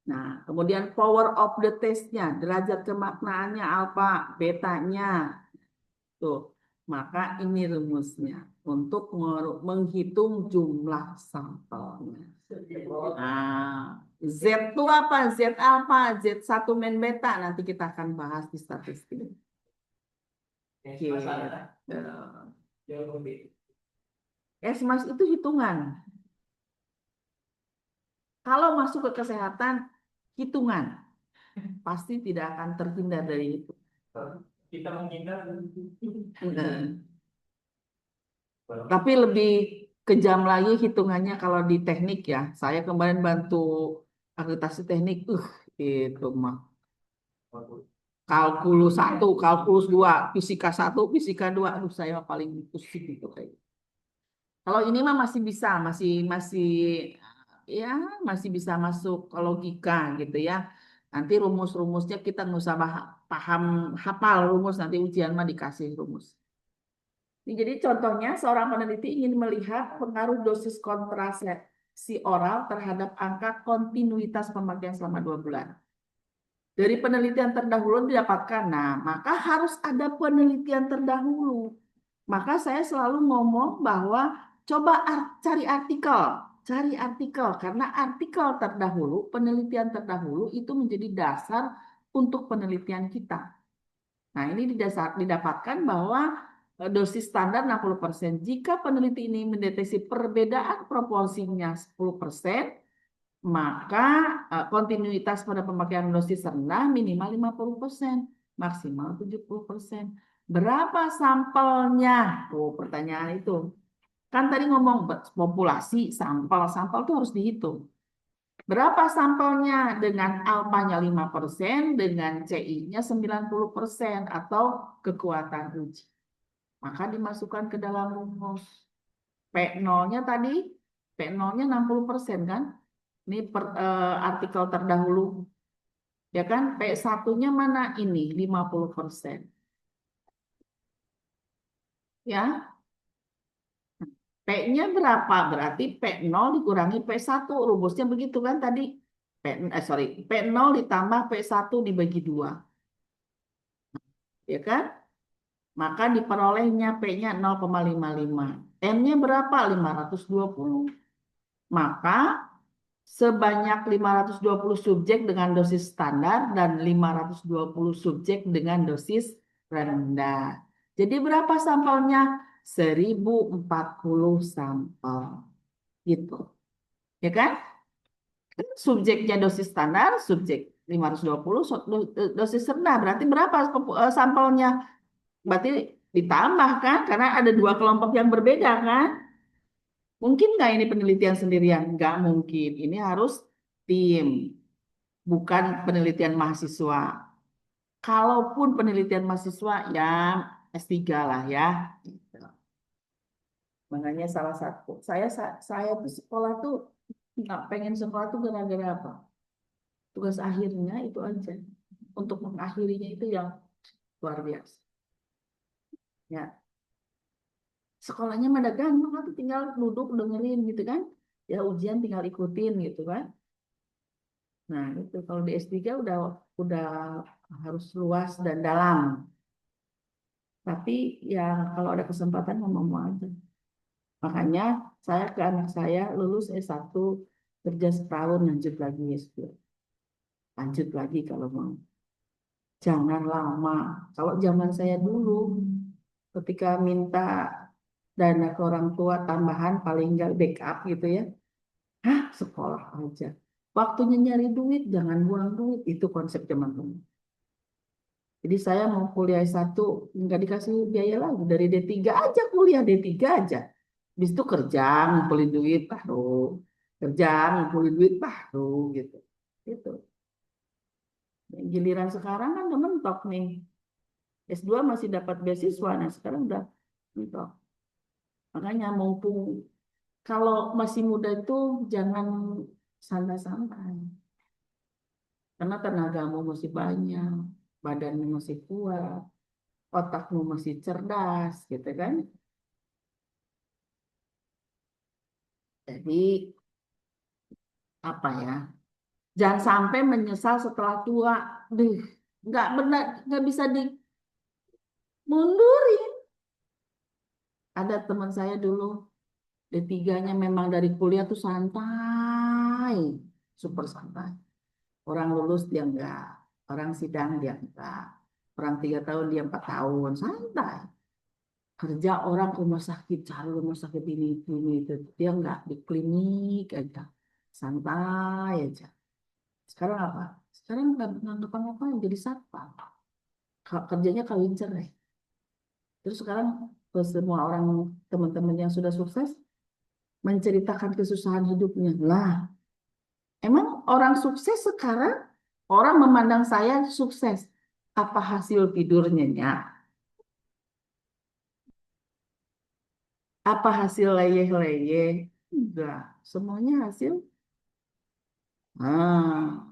Nah, kemudian power of the test-nya, derajat kemaknaannya alfa, betanya. Tuh, maka ini rumusnya untuk menghitung jumlah sampelnya. Nah, Z itu apa? Z alfa, Z1 min beta. Nanti kita akan bahas di statistik. Gitu. S-Mas itu hitungan. Kalau masuk ke kesehatan, hitungan. Pasti tidak akan terhindar dari itu. Kita menghindar. Tapi lebih kejam lagi hitungannya kalau di teknik ya. Saya kemarin bantu akreditasi teknik, itu mah. Kalkulus 1, kalkulus 2, fisika 1, fisika 2. Aduh, saya paling pusing itu kayak. Kalau ini mah masih bisa, masih ya masih bisa masuk ke logika gitu ya. Nanti rumus-rumusnya kita nggak usah paham hafal rumus, nanti ujian mah dikasih rumus. Jadi contohnya seorang peneliti ingin melihat pengaruh dosis kontrasepsi oral terhadap angka kontinuitas pemakaian selama 2 bulan. Dari penelitian terdahulu didapatkan. Nah, maka harus ada penelitian terdahulu. Maka saya selalu ngomong bahwa coba cari artikel karena artikel terdahulu, penelitian terdahulu itu menjadi dasar untuk penelitian kita. Nah, ini didapatkan bahwa dosis standar 60%. Jika peneliti ini mendeteksi perbedaan proporsinya 10%, maka kontinuitas pada pemakaian dosis rendah minimal 50%, maksimal 70%. Berapa sampelnya? Tuh, pertanyaan itu. Kan tadi ngomong populasi, sampel itu harus dihitung. Berapa sampelnya dengan alfanya 5%, dengan CI-nya 90% atau kekuatan uji. Maka dimasukkan ke dalam rumus. P0-nya tadi, P0-nya 60% kan? Ini artikel terdahulu. Ya kan? P1-nya mana ini? 50%. Ya. P-nya berapa? Berarti P0 dikurangi P1. Rumusnya begitu kan tadi? P0 ditambah P1 dibagi 2. Ya kan? Maka diperolehnya P-nya 0,55. M-nya berapa? 520. Maka sebanyak 520 subjek dengan dosis standar dan 520 subjek dengan dosis rendah. Jadi berapa sampelnya? 1040 sampel. Gitu. Ya kan? Subjeknya dosis standar, subjek 520, dosis rendah. Berarti berapa sampelnya? Berarti ditambah kan? Karena ada dua kelompok yang berbeda kan? Mungkin nggak ini penelitian sendirian? Nggak mungkin. Ini harus tim, bukan penelitian mahasiswa. Kalaupun penelitian mahasiswa, ya S3 lah ya. Gitu. Makanya salah satu, saya tuh sekolah tuh nggak pengen sekolah tuh gara-gara apa? Tugas akhirnya itu aja. Untuk mengakhirinya itu yang luar biasa. Ya, sekolahnya mah udah gampang, aku tinggal duduk dengerin gitu kan. Ya ujian tinggal ikutin gitu kan. Nah, itu kalau di S3 udah harus luas dan dalam. Tapi ya kalau ada kesempatan mau aja. Makanya saya ke anak saya lulus S1 kerja setahun lanjut lagi S2. Lanjut lagi kalau mau. Jangan lama. Kalau zaman saya dulu ketika minta dana ke orang tua tambahan paling enggak backup gitu ya. Hah, sekolah aja. Waktunya nyari duit, jangan buang duit. Itu konsep zaman dulu. Jadi saya mau kuliah S1, nggak dikasih biaya lagi. Dari D3 aja kuliah, D3 aja. Habis itu kerja, ngumpulin duit, baru. Kerja, ngumpulin duit, baru gitu. Itu. Giliran sekarang kan udah mentok nih. S2 masih dapat beasiswa, nah sekarang udah mentok. Makanya mumpung kalau masih muda itu jangan santai-santai. Karena tenagamu masih banyak, badanmu masih kuat, otakmu masih cerdas, gitu kan? Jadi apa ya? Jangan sampai menyesal setelah tua. Duh, nggak benar, nggak bisa dimundurin. Ada teman saya dulu D3-nya memang dari kuliah tuh santai, super santai. Orang lulus dia enggak, orang sidang dia enggak, orang 3 tahun dia 4 tahun, santai. Kerja orang ke rumah sakit, cari rumah sakit ini itu. Dia enggak di klinik aja, santai aja. Sekarang apa? Sekarang nggak ngapa-ngapain jadi satpam. Kerjanya kawin cerai. Terus sekarang ke semua orang teman-teman yang sudah sukses menceritakan kesusahan hidupnya. Lah, emang orang sukses sekarang orang memandang saya sukses. Apa hasil tidurnya? Apa hasil leyeh-leyeh? Enggak, semuanya hasil. Ah,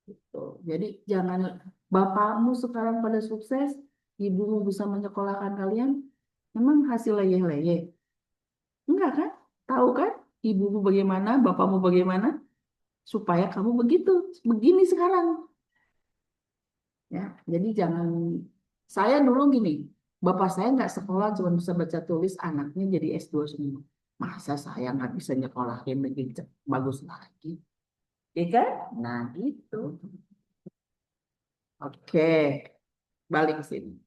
gitu. Jadi jangan bapakmu sekarang pada sukses, ibumu bisa menyekolahkan kalian, memang hasil leyeh-leyeh. Enggak kan? Tahu kan? Ibumu bagaimana, bapakmu bagaimana, supaya kamu begitu, begini sekarang. Ya, jadi jangan, saya dulu gini, bapak saya nggak sekolah cuma bisa baca tulis, anaknya jadi S2 semua. Masa saya nggak bisa nyekolahin lebih bagus lagi? Ya kan? Nah gitu. Oke, balik ke sini.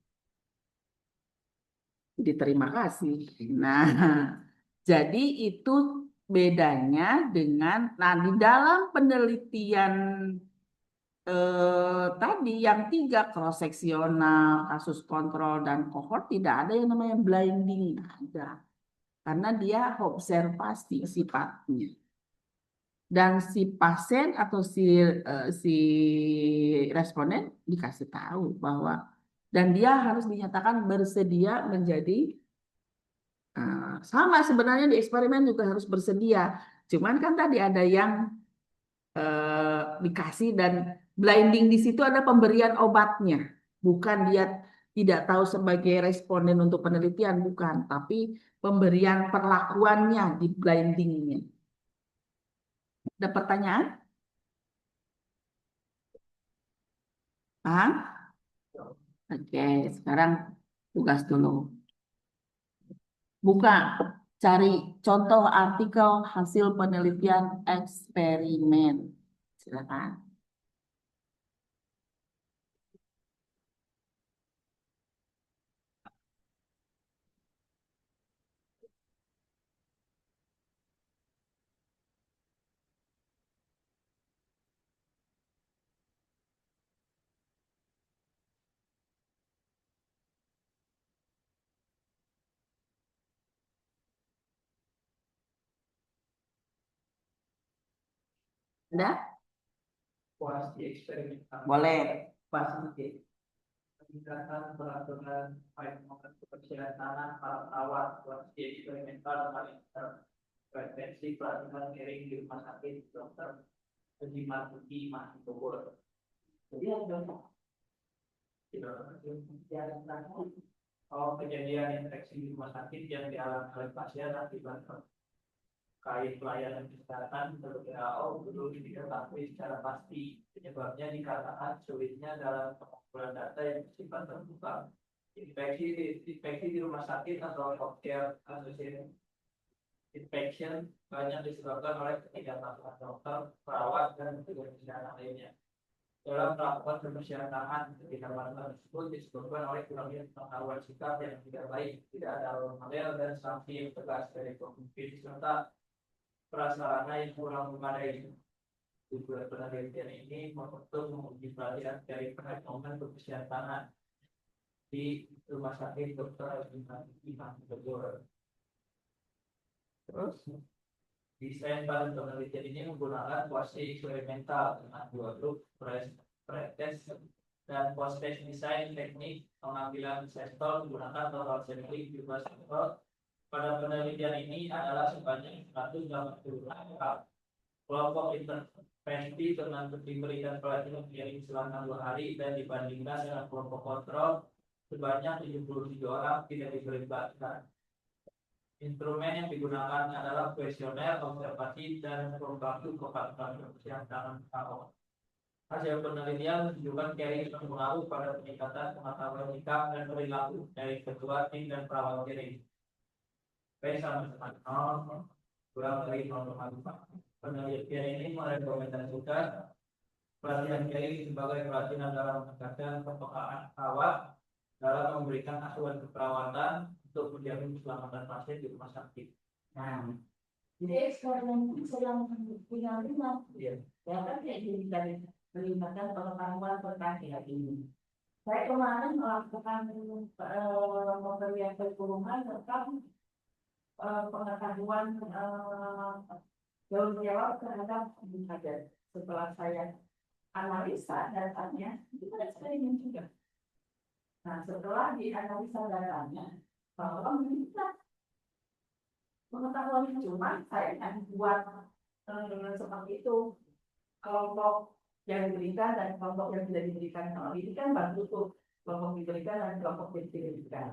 Diterima kasih. Nah, jadi itu bedanya dengan, nah di dalam penelitian tadi yang tiga cross seksional, kasus kontrol dan kohort tidak ada yang namanya blinding, nggak ada, karena dia observasi sifatnya dan si pasien atau si responden dikasih tahu bahwa dan dia harus dinyatakan bersedia menjadi sama sebenarnya di eksperimen juga harus bersedia. Cuman kan tadi ada yang dikasih dan blinding di situ ada pemberian obatnya. Bukan dia tidak tahu sebagai responden untuk penelitian, bukan. Tapi pemberian perlakuannya di blindingnya. Ada pertanyaan? Paham? Oke, sekarang tugas dulu. Buka, cari contoh artikel hasil penelitian eksperimen. Silakan. Ada? Kuasi eksperimental. Boleh. Fasiliti. Peningkatan peraturan parameter kebersihan tanah para perawat, kuasi eksperimental, prevensi pelatihan caring di rumah sakit, dokter, penjimat uji masih Bogor. Jadi ada kalau kejadian infeksi di rumah sakit yang dialami oleh pasien akibat terkait pelayanan kesehatan menurut WHO belum diketahui secara pasti. Penyebabnya dikarenakan sulitnya dalam pengumpulan data yang bersifat terbuka. Infeksi di rumah sakit atau healthcare associated infection banyak disebabkan oleh ketidakpatuhan dokter, perawat, dan petugas kesehatan lainnya. Dalam melakukan pembersihan tangan ketika masalah tersebut disebabkan oleh kurangnya pengetahuan sikap yang tidak baik, tidak ada role model dan sanksi yang tegas dari pemimpin serta prasarana yang kurang memadai. Tujuan penelitian ini untuk menguji pelatihan dari pengembangan pembersihan tangan di rumah sakit Dr. Imam Bogor. Terus desain bahan penelitian ini menggunakan kuasi eksperimental dengan dua grup pretest dan post-test desain teknik pengambilan sampel menggunakan total sampling jumlah sampel. Pada penelitian ini adalah sebanyak 180 kelompok intervensi dengan diberikan pelatihan caring selama 2 hari dan dibandingkan dengan kelompok kontrol sebanyak 77 orang tidak diberi pelatihan. Instrumen yang digunakan adalah kuesioner, observasi, dan pembantu kepatuhan kebersihan tangan WHO. Hasil penelitian menunjukkan caring berpengaruh pada peningkatan pengetahuan sikap dan perilaku dari ketua tim dan perawat caring. Kurang dari 0,5. Penelitian ini merekomendasikan pelatihan caring sebagai pelatihan dalam meningkatkan kepekaan perawat dalam memberikan asuhan keperawatan untuk menjamin keselamatan pasien di rumah sakit. Nah, jadi eksperimen sedang punya rumah, ya kan kayak gini tadi melibatkan pengetahuan tentang ini. Saya kemarin melakukan pemberian kurikulum tentang pengetahuan jauh jawab terhadap ada. Setelah saya analisa datanya, itu ada eksperimen juga. Nah, setelah dianalisa datanya, bahwa meningkat pengetahuan cuma saya kan buat seperti itu. Kelompok yang diberikan dan kelompok yang tidak diberikan. Kalau ini kan baru tuh kelompok diberikan dan kelompok yang tidak diberikan.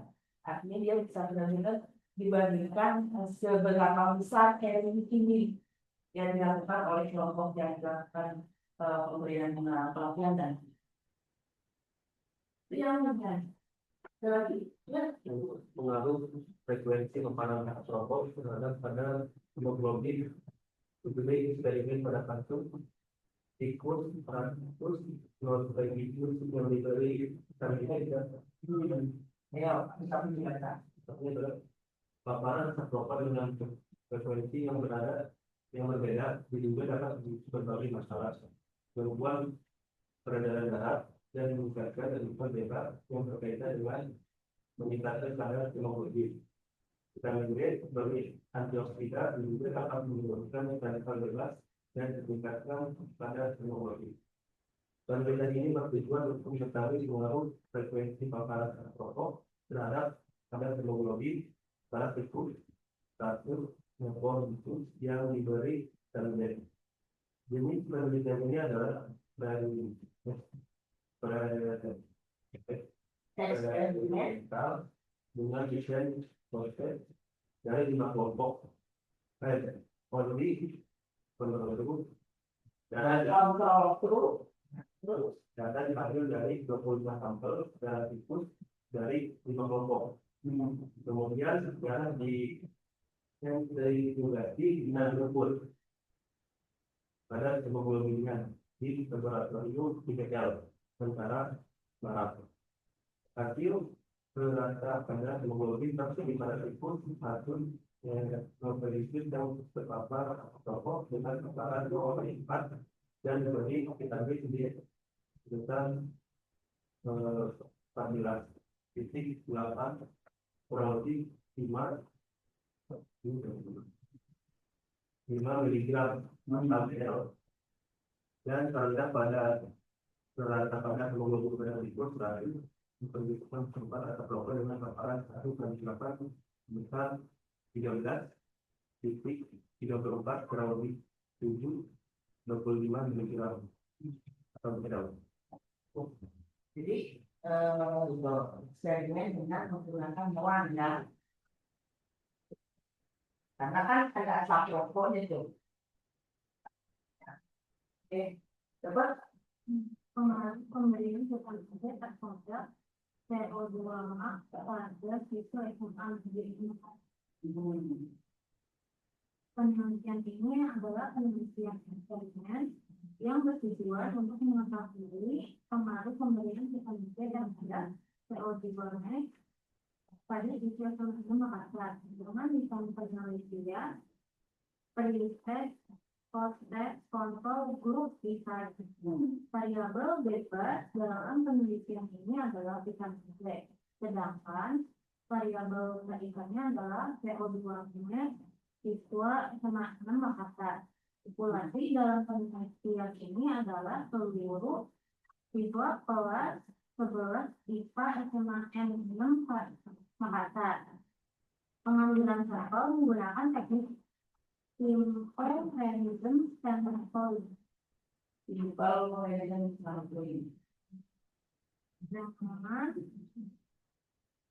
Artinya dia bisa benar-benar dibandingkan seberapa besar caring ini yang dilakukan oleh kelompok yang dilakukan pemberian pelatihan dan Pengaruh frekuensi paparan asap rokok terhadap pada hemoglobin. Sebelum eksperimen pada kasus tikus, ratus, non-registrus yang diberi sertifikat. Ya, tapi paparan asap rokok dengan frekuensi yang berbeda diduga dapat berbagai masalah, gangguan peredaran darah dan meningkatkan kehidupan bebas yang berkaitan dengan meningkatkan kadar hemoglobin. Vitamin D sebagai antioksidan juga dapat menurunkan kadar bebas dan meningkatkan kadar hemoglobin. Penelitian ini bertujuan untuk mengetahui pengaruh frekuensi paparan asap rokok terhadap kadar hemoglobin pada tikus, ratus, maupun tikus yang diberi vitamin D. Jenis penelitian ini adalah dari eksperimental dengan desain proses dari 5 kelompok. Kondisi tersebut data diambil dari 25 sampel darah tikus dari 5 kelompok. Kemudian sekarang yang diintegrasi dengan rumput pada hemoglobinnya di laboratorium di Kecil, sementara Barat. Hasil rata pada hemoglobin tersebut pada tikus satu yang memiliki yang terpapar rokok dengan paparan 2,4 dan diberi vitamin D sebesar 14,8 kurang lebih 5 miligram ml dan terlihat pada rata pada hemoglobin pada tikus lain memperlukan tempat atau rokok dengan paparan 1,8 sebesar 13,34 kurang lebih 7,25 miligram atau miligram. Jadi eksperimen dengan menggunakan warna, karena kan ada asap rokoknya tuh. Oke, coba pemberian sertifikat terhadap CO2 pada siswa SMA negeri 4. Penelitian ini adalah penelitian eksperimen yang bertujuan untuk mengetahui pengaruh pemberian vitamin D dan CO2 pada siswa SMA Makassar. Dengan misalnya penelitian periset proses kontrol grup bisa variabel bebas dalam penelitian ini adalah vitamin D, sedangkan variabel tadinya adalah CO2 siswa SMA 6 Makassar. Populasi dalam penelitian ini adalah seluruh siswa kelas 11 IPA SMA N6 Makassar. Pengambilan sampel menggunakan teknik simple random sampling.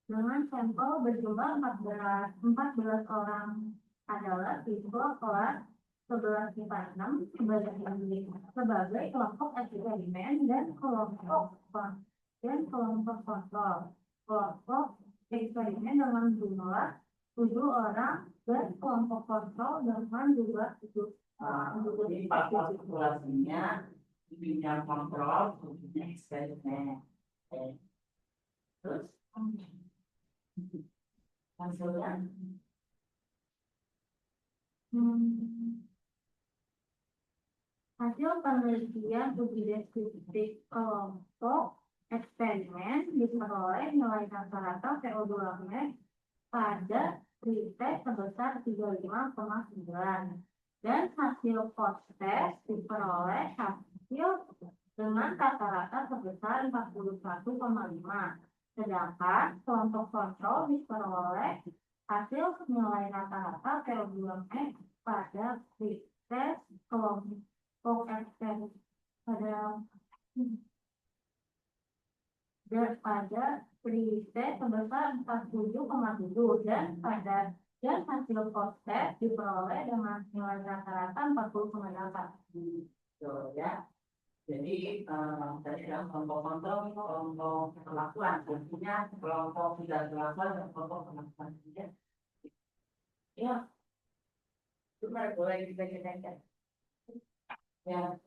Dengan sampel berjumlah 14 orang adalah siswa kelas 11 IPA 6 sebagai kelompok eksperimen dan kelompok kontrol. Kelompok eksperimen dengan jumlah 7 orang dan kelompok kontrol dengan jumlah 7 orang. Jadi populasinya yang kontrol punya eksperimen. Terus hasilnya Hasil penelitian uji deskriptif kelompok eksperimen diperoleh nilai rata-rata CO2 pada pretest sebesar 35,9 dan hasil post-test diperoleh hasil dengan rata-rata sebesar 41,5. Sedangkan kelompok kontrol diperoleh hasil nilai rata-rata CO2 pada pretest kelompok eksperimen pada pretest sebesar 47,7 dan hasil post-test diperoleh dengan nilai rata-rata 40,8. ya. Jadi tadi dalam kelompok kontrol, kelompok perlakuan, artinya kelompok tidak perlakuan dan kelompok perlakuan. Ya, cuma boleh kita ya.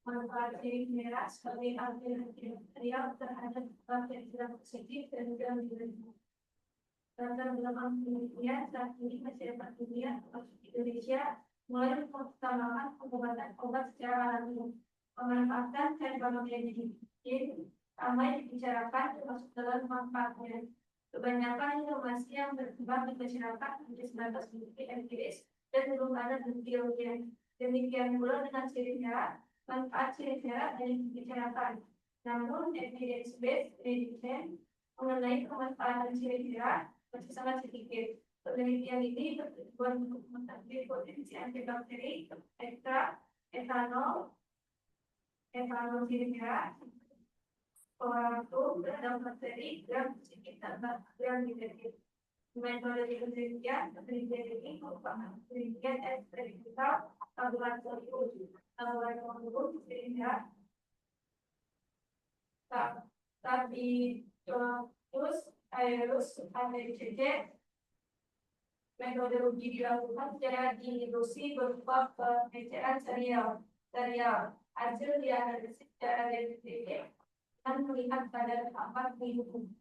Manfaat ciri merah sebagai alternatif material terhadap bakteri positif dan negatif. Dalam penelitian saat ini masyarakat dunia termasuk Indonesia mulai mengutamakan pengobatan obat secara alami, memanfaatkan farmakogenetik. Ramai dibicarakan termasuk dalam manfaatnya. Kebanyakan informasi yang berkembang di masyarakat menjadi sebatas bukti empiris dan belum ada bukti. Demikian pula dengan ciri merah. Manfaat ciri merah dari dibicarakan. Namun, evidence-based prediction mengenai kemanfaatan ciri merah masih sangat sedikit. Penelitian ini bertujuan untuk mengetahui potensi antibakteri, etanol ciri merah, pengaruh terhadap bakteri, gram positif dan gram negatif. Metode penelitian ini merupakan penelitian eksperimental laboratorium sehingga tapi terus ABCD metodologi dilakukan secara induksi berupa pengecekan serial hasil dianalisis secara detail dan melihat pada empat minimum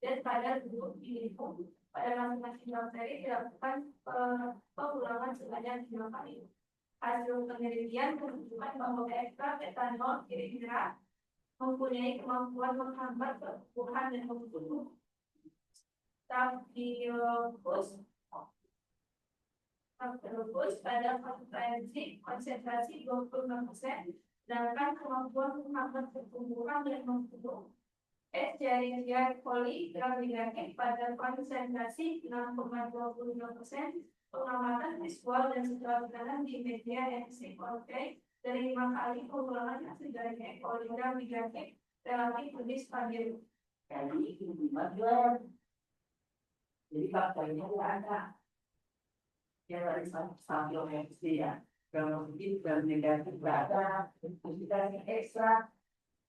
dan pada minimum pada masing-masing bakteri dilakukan pengulangan sebanyak 5 kali. Hasil penelitian menunjukkan bahwa ekstrak etanol ciri merah mempunyai kemampuan menghambat pertumbuhan dan membunuh Staphylococcus pada konsentrasi 25%, sedangkan kemampuan menghambat pertumbuhan dan membunuh Escherichia coli gram negatif pada konsentrasi 6,25%. Pengamatan visual dan setelah di media yang sinkronis dari 5 kali pengulangan hasil dari E. coli gram negatif relatif lebih stabil. Jadi jadi bakterinya tidak ada. Yang dari stabil ya. Gram positif dan negatif tidak ada. Kita ekstra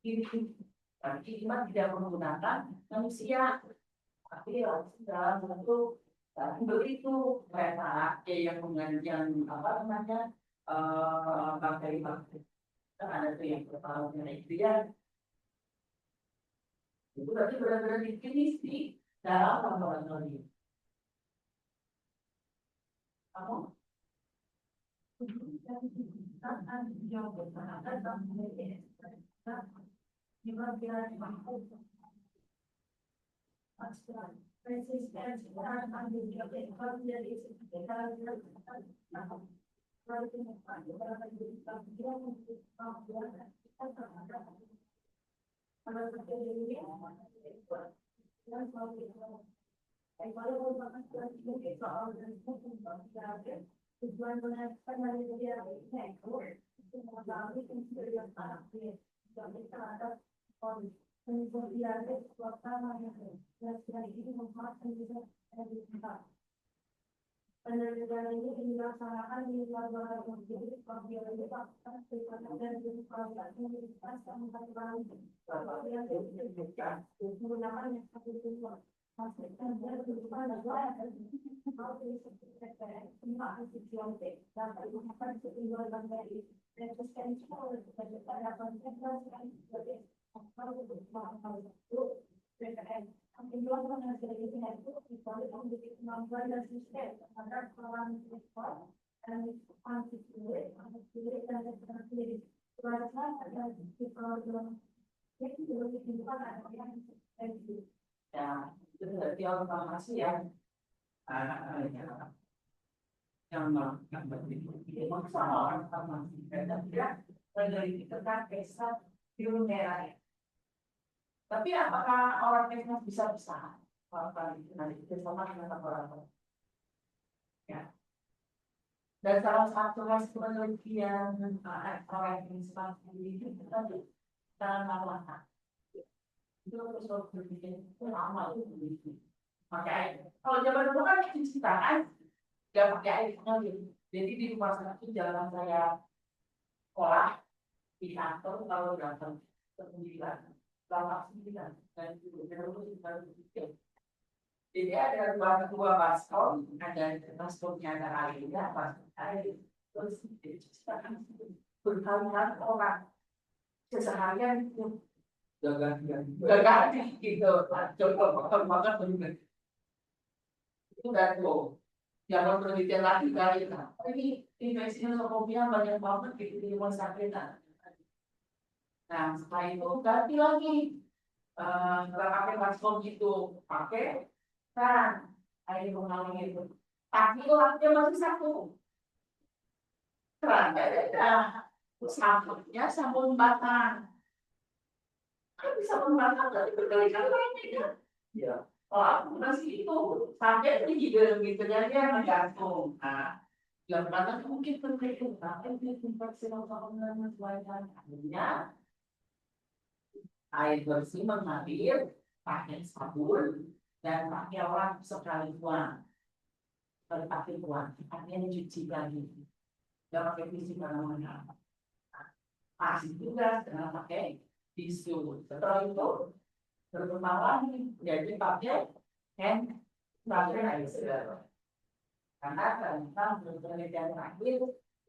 ini. Tapi cuma tidak menggunakan manusia, tapi dalam bentuk begitu mereka yang mengandung apa namanya bakteri-bakteri. Kan ada tuh yang pertama itu ya. Itu berarti benar-benar definisi dalam laboratorium. Kamu? Tujuan menetapkan dari dia untuk mengetahui insiden terhadap kemudian pertama yang ini merupakan juga dari tempat penelitian ini dilaksanakan di laboratorium biologi dan universitas yang menggunakan yang satu tujuan. Hasilkan dari kehidupan adalah mau disebut semua antibiootik dan menggunakan sejumlah bakteri resistensi oleh pada konsentrasi sebagai Antibiootik menghasilkan itu dibalik memiliki kemampuan resisten terhadap lawan respon dan antibiotik dan antibiotik. Selanjutnya ada psikologi yang lebih tinggi ada yang resistensi. Ya, itu berarti informasi yang memang sama orang farmasi dan tidak meneliti tentang kesat biru merah. Tapi apakah orang teknis bisa besar? Kalau itu nanti kita sama dengan orang. Ya. Dan salah satu hasil penelitian orang yang seperti itu tadi tangan lama. Itu terus berpikir itu lama itu. Pakai air. Kalau zaman dulu kan cuci tangan, nggak pakai air, Jadi di rumah sakit jalan saya sekolah di kantor kalau datang ke 9, bapak 9 dan itu terus baru tiga. Jadi ada dua baskom, ada baskomnya ada airnya, baskom air terus berkali-kali orang seseharian itu ganti gitu. Contoh makan juga itu udah tuh. Jangan penelitian lagi kali ini infeksi nosokomia banyak banget gitu di rumah sakit. Nah setelah itu ganti lagi nggak pakai baskom gitu, pakai kan air mengalir itu. Tapi laknya masih satu. Kerannya beda. Sabunnya sabun batang. Kan bisa batang dari berkali-kali ya. Oh, aku masih itu sampai itu gitu jadi yang gantung. Nah, yang mana mungkin penting tapi di tempat silang bangunan selain akhirnya air bersih mengalir pakai sabun dan pakai orang sekali buang. Kalau pakai buang, akhirnya dicuci lagi. Jangan pakai tisu mana-mana. Masih juga dengan pakai tisu. Setelah itu berkembang lagi jadi pakai hand sanitizer. Karena ternyata menurut penelitian terakhir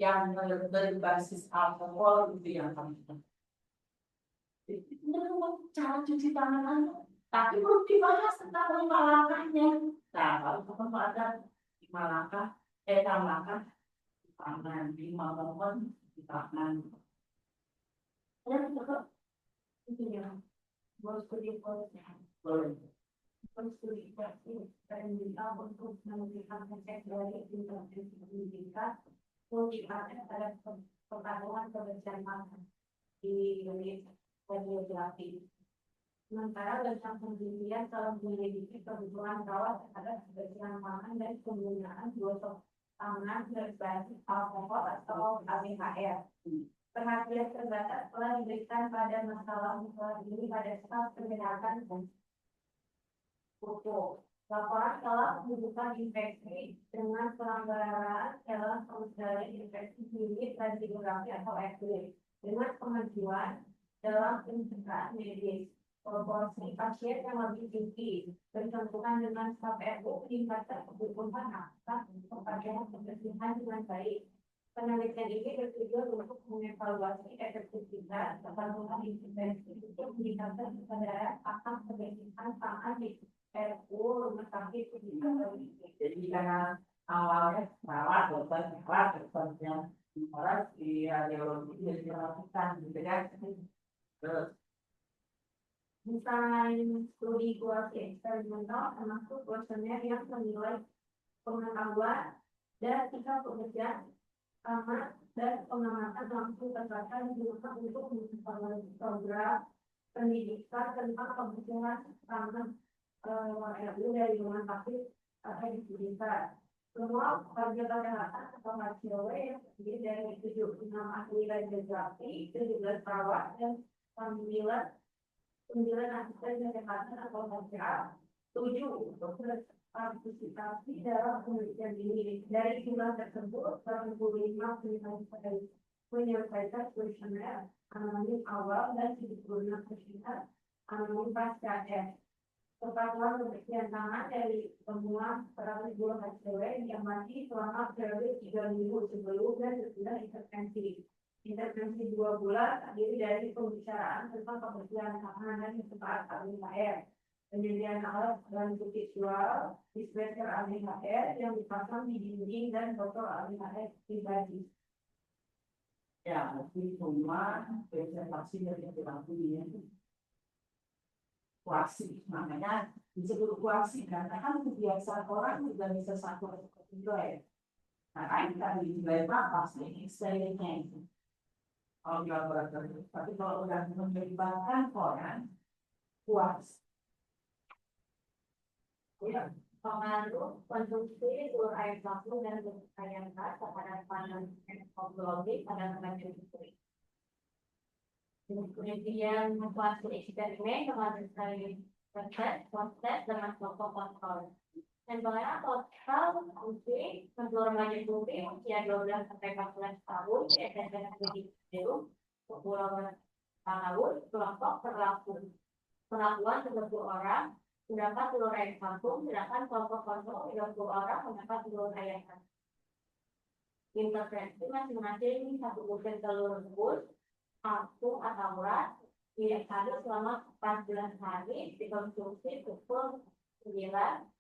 yang berbasis alkohol itu yang kami menurut cara cuci tangan tapi belum dibahas tentang 5 langkahnya. Nah kalau kamu ada 5 langkah 6 langkah di tangan 5 momen di tangan dan itu ya harus berdiplomasi boleh konstruksi dan juga untuk memberikan efek dari intervensi pendidikan multiplier pada pertarungan kebersamaan di unit radiografi. Sementara tentang penelitian telah menyelidiki kebutuhan rawat terhadap kebersihan tangan dan penggunaan gosok tangan berbasis alkohol atau ABHR. Perhatian terbatas telah diberikan pada masalah ini pada staf kesehatan dan pupuk. Laporan telah menunjukkan infeksi dengan pelanggaran dalam pengendalian infeksi unit radiografi atau RT dengan kemajuan dalam pencerahan medis. Proporsi pasien yang lebih tinggi bersentuhan dengan staf RU meningkatkan kebutuhan akan pemberian kebersihan dengan baik. Penelitian ini bertujuan untuk mengevaluasi efektivitas pertarungan intervensi untuk meningkatkan kesadaran akan kebersihan tangan di RU rumah sakit. Jadi karena awalnya perawat dokternya orang di radiologi jadi dilakukan gitu kan. Terus misalnya studi kualitas eksperimental termasuk kuesioner yang menilai pengetahuan dan tingkat pekerjaan sama dan pengamatan langsung terbatas digunakan untuk mengevaluasi program pendidikan tentang kebutuhan tangan RU dari rumah sakit atau distribusikan. Semua pekerja kesehatan atau HCW yang terdiri dari 76 ahli radiografi, 17 perawat dan 9 asisten kesehatan atau HCA, 7 untuk berpartisipasi dalam penelitian ini. Dari jumlah tersebut, 85 menyelesaikan kuesioner anonim awal dan 76 kuesioner anonim pasca. Kepatuhan kebersihan tangan dari semua 120 HCW yang mati selama periode 3 minggu sebelum dan sesudah intervensi. Intervensi 2 bulan terdiri dari pembicaraan tentang kebersihan tangan dan kecepatan ABHR, penyediaan alat bantu visual, dispenser ABHR yang dipasang di dinding dan botol ABHR pribadi. Ya, mungkin semua presentasi dari terapi ini. Kuasi, makanya disebut kuasi karena kan kebiasaan orang juga bisa satu atau kedua ya. Nah, kita dinilai pasti eksperimennya itu. Kalau di laboratorium, tapi kalau udah melibatkan orang, kuas. Ya, pengaruh konsumsi telur ayam kampung dan ayam khas terhadap pangan ekologi pada tenaga industri. Kemudian membuat eksperimen dengan sekali proses dengan protokol kontrol. Sampelnya total uji menurut remaja uji usia 12 sampai 14 tahun di SMP Negeri Biru, Kepulauan Talaut, kelompok perlakuan 30 orang, mendapat telur ayam kampung, sedangkan kelompok kosong 30 orang mendapat telur ayam kampung. Intervensi masing-masing satu butir telur rebus, kampung atau urat, hari selama 14 hari dikonsumsi pukul 9.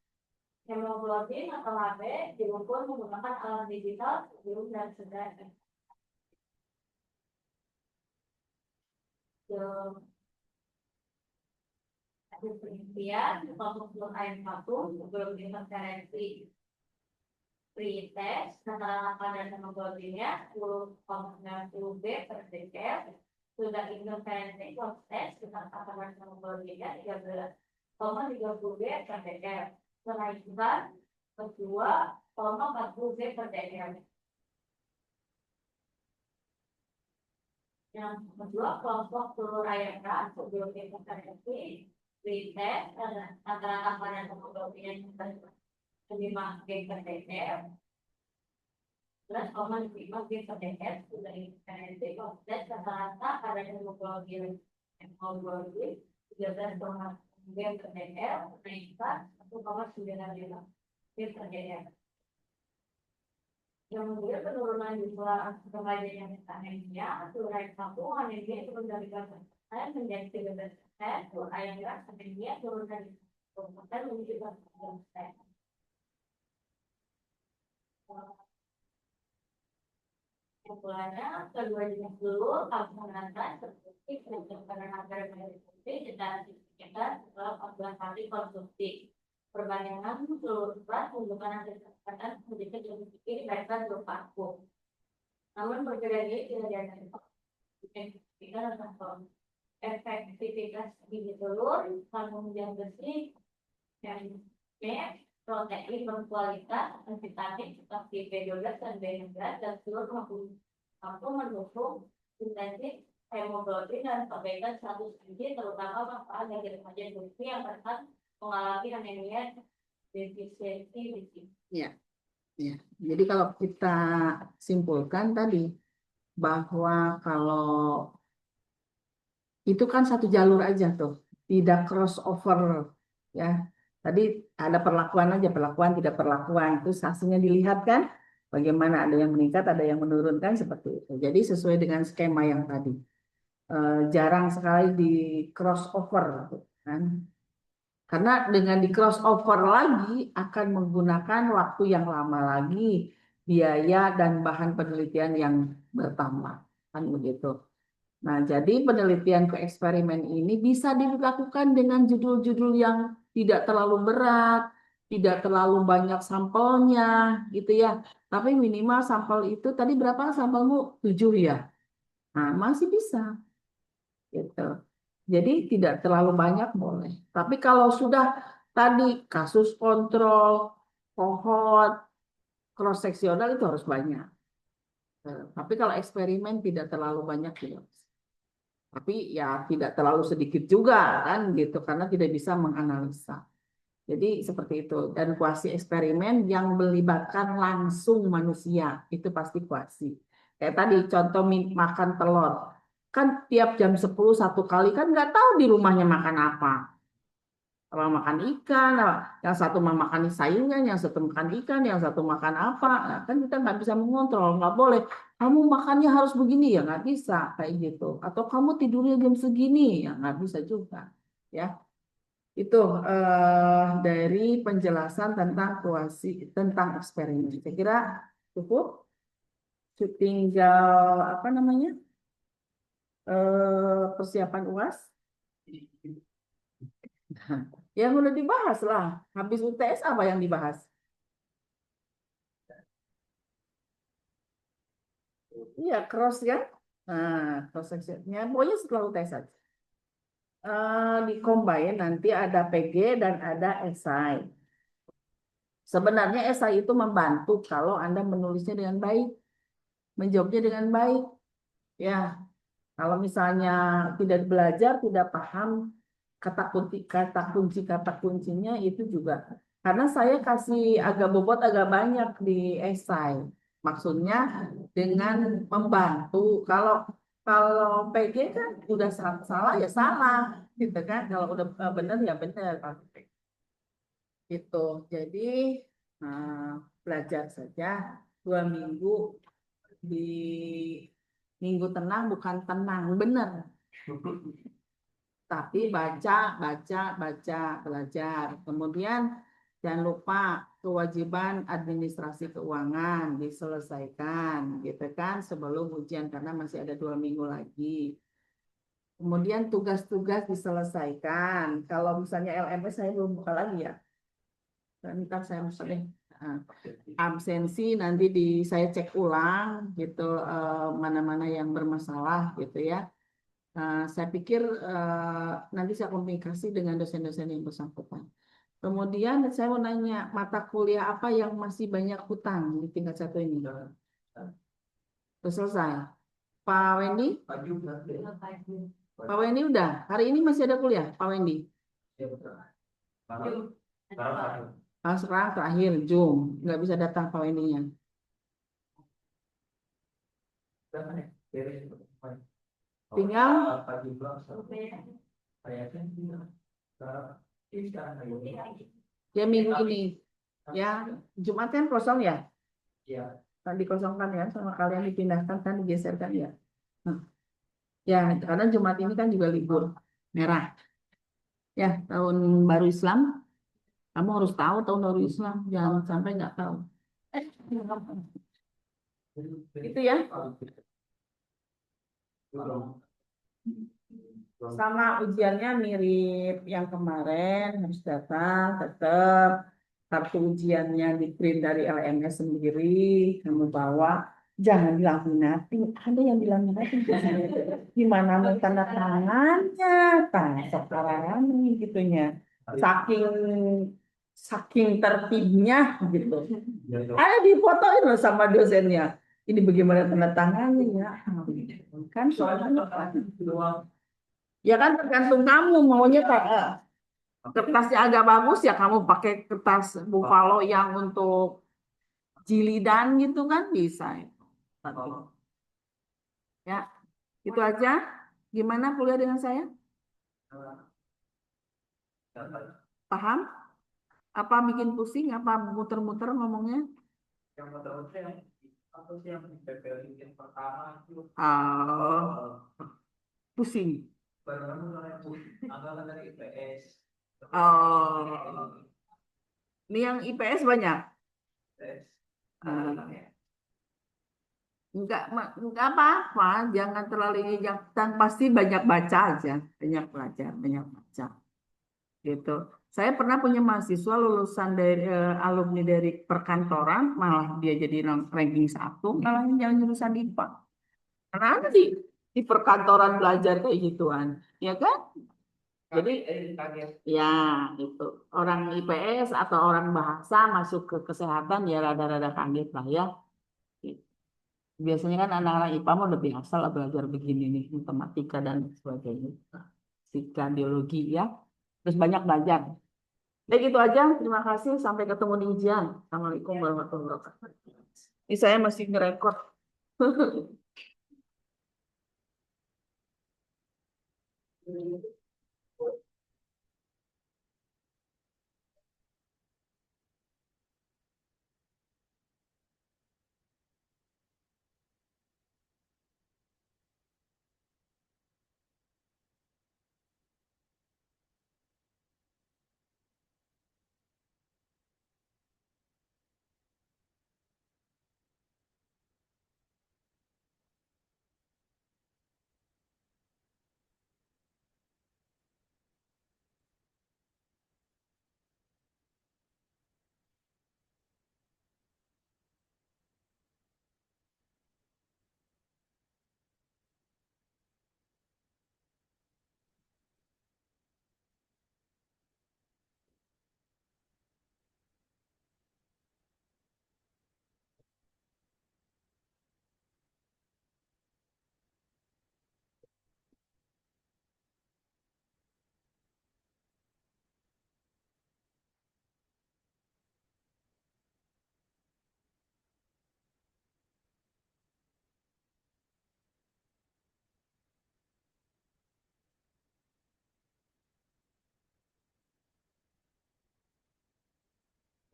Hemoglobin atau HB diukur menggunakan alat digital sebelum dan sesudah. Penelitian untuk telur ayam kampung sebelum interferensi pretest antara kadar hemoglobinnya 10,90 B per dl, sudah interferensi post-test dengan kadar hemoglobinnya 13,30 B per dl. Kenaikan kedua 0,40 B per dl. Yang kedua, kelompok telur ayam ras sebelum interferensi pretest antara kadar hemoglobinnya 5 G per dl plus 0,5 G per dl sudah interferensi post-test rata-rata kadar hemoglobin 13,5 G per dl meningkat 1,95 G per dl. Kemudian penurunan jumlah remaja yang anemia, telur ayam kampung anemia turun dari 12% menjadi 13%, telur ayam ras anemia turun dari 10% menuju 13%. Kesimpulannya, kedua jenis telur harus menggunakan seperti penunjukan harga konsumsi dan disesuaikan setelah 14 hari konsumsi. Perbandingan telur beras menunjukkan hasil kesehatan sedikit lebih tinggi dibandingkan telur vakum. Namun perbedaan ini tidak diidentifikasikan tentang efektivitas gizi telur, kandungan gizi bersih, dan protein berkualitas, vitamin seperti B12 dan B16 dan telur mampu mendukung intensif hemoglobin dan perbaikan status gizi, terutama manfaat bagi remaja usia yang rentan mengalami anemia defisiensi gizi. Ya. Jadi kalau kita simpulkan tadi bahwa kalau itu kan satu jalur aja tuh, tidak crossover ya. Tadi ada perlakuan aja, perlakuan tidak perlakuan itu hasilnya dilihat kan, bagaimana ada yang meningkat, ada yang menurunkan seperti itu. Jadi sesuai dengan skema yang tadi. Jarang sekali di crossover kan. Karena dengan di crossover lagi akan menggunakan waktu yang lama lagi, biaya dan bahan penelitian yang bertambah kan begitu. Nah, jadi penelitian ke eksperimen ini bisa dilakukan dengan judul-judul yang tidak terlalu berat, tidak terlalu banyak sampelnya, gitu ya. Tapi minimal sampel itu tadi berapa sampelmu? 7 ya. Nah, masih bisa, gitu. Jadi tidak terlalu banyak boleh. Tapi kalau sudah tadi kasus kontrol, kohort, cross seksional itu harus banyak. Tapi kalau eksperimen tidak terlalu banyak tidak. Tapi ya tidak terlalu sedikit juga kan gitu karena tidak bisa menganalisa. Jadi seperti itu. Dan kuasi eksperimen yang melibatkan langsung manusia itu pasti kuasi. Kayak tadi contoh makan telur. Kan tiap jam 10 satu kali kan nggak tahu di rumahnya makan apa. Kalau makan ikan, yang satu makan saingan, yang satu makan ikan, yang satu makan apa. Nah, kan kita nggak bisa mengontrol, nggak boleh. Kamu makannya harus begini ya nggak bisa kayak gitu. Atau kamu tidurnya jam segini ya nggak bisa juga. Ya, itu dari penjelasan tentang kuasi tentang eksperimen. Saya kira cukup. Tinggal apa namanya? Persiapan UAS. Yang udah dibahas lah. Habis UTS apa yang dibahas? Iya, cross ya. Nah, cross sectionnya pokoknya setelah UTS saja. Di combine nanti ada PG dan ada esai. Sebenarnya esai itu membantu kalau Anda menulisnya dengan baik, menjawabnya dengan baik. Ya, kalau misalnya tidak belajar, tidak paham kata kuncinya itu juga Karena saya kasih agak bobot agak banyak di esai. Maksudnya dengan membantu. Kalau kalau PG kan udah salah ya salah, gitu kan. Kalau udah benar ya benar. Gitu. Jadi belajar saja 2 minggu di minggu tenang bukan tenang benar. Tapi baca, baca, baca, belajar. Kemudian jangan lupa kewajiban administrasi keuangan diselesaikan, gitu kan, sebelum ujian karena masih ada 2 minggu lagi. Kemudian tugas-tugas diselesaikan. Kalau misalnya LMS saya belum buka lagi ya. Ntar saya mesti absensi nanti saya cek ulang gitu mana-mana yang bermasalah gitu ya. Saya pikir nanti saya komunikasi dengan dosen-dosen yang bersangkutan. Kemudian saya mau nanya, mata kuliah apa yang masih banyak hutang di tingkat 1 ini? Sudah selesai. Pak Wendy? Pak Wendy udah? Hari ini masih ada kuliah, Pak Wendy? Sekarang terakhir, Zoom. Nggak bisa datang Pak Wendy-nya. Tinggal ya minggu ini. Ya, Jumat kan kosong ya? Iya. Kan dikosongkan ya, sama kalian dipindahkan kan digeserkan ya. Ya, karena Jumat ini kan juga libur merah. Ya, tahun baru Islam. Kamu harus tahu tahun baru Islam, jangan sampai nggak tahu. Itu ya. Sama ujiannya mirip yang kemarin, harus datang tetap. Kartu ujiannya di print dari LMS sendiri, kamu bawa. Jangan dilaminating. Ada yang dilaminating. Gimana mau tanda tangannya? Sekarang ini gitunya. Saking saking tertibnya gitu. Ada difotoin loh sama dosennya. Ini bagaimana tanda tangannya ya? Kan soalnya ya kan tergantung kamu maunya kertasnya agak bagus ya kamu pakai kertas Buffalo yang untuk jilidan gitu kan bisa itu. Ya, itu aja. Gimana kuliah dengan saya? Paham? Apa bikin pusing? Apa muter-muter ngomongnya? Yang muter-muter yang apa sih yang bikin pertama itu Pusing. baru anggaran dari IPS. Ini yang IPS banyak. IPS. Enggak apa-apa, jangan terlalu ini, jangan pasti banyak baca aja, banyak belajar, banyak baca, gitu. Saya pernah punya mahasiswa lulusan dari alumni dari perkantoran, malah dia jadi ranking 1, malah jangan jurusan IPA. Karena ada di perkantoran belajar kayak gituan, ya kan? Jadi ya itu orang IPS atau orang bahasa masuk ke kesehatan ya rada-rada kaget lah ya. Biasanya kan anak-anak IPA mau lebih biasa lah belajar begini nih, matematika dan sebagainya. Fisika, biologi ya. Terus banyak belajar. Baik itu aja. Terima kasih. Sampai ketemu di ujian. Assalamualaikum warahmatullahi wabarakatuh. Ini saya masih ngerekord.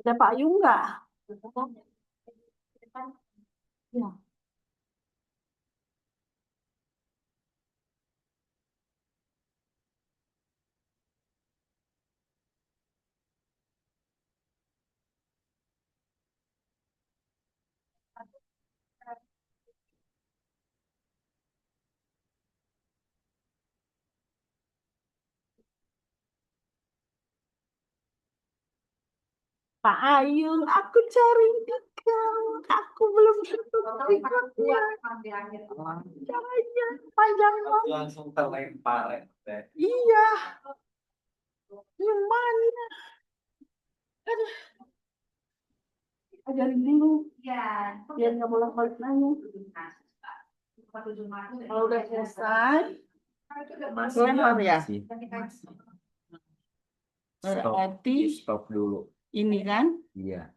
Ada Pak Yung nggak? Ya. Pak Ayung, aku cari kau. Aku belum ketemu berikutnya. Caranya panjang banget. Langsung terlempar ya. Iya, gimana? Aduh, ajarin dulu. Biar nggak bolak-balik nanya. Kalau udah selesai, lempar ya. Berarti Stop dulu. ini kan, Iya,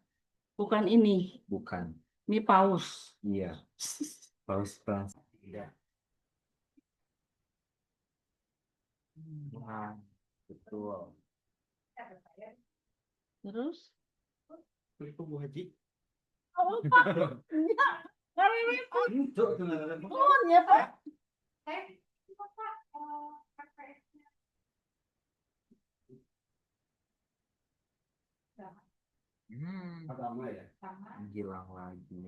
bukan ini. bukan. Ini paus. Iya. Paus Frans. Iya. Nah, betul. Terus? Itu Bu Haji. Oh, Pak. Ya, nggak repot. Itu sebenarnya. Mohon ya, Pak. Gilang lagi.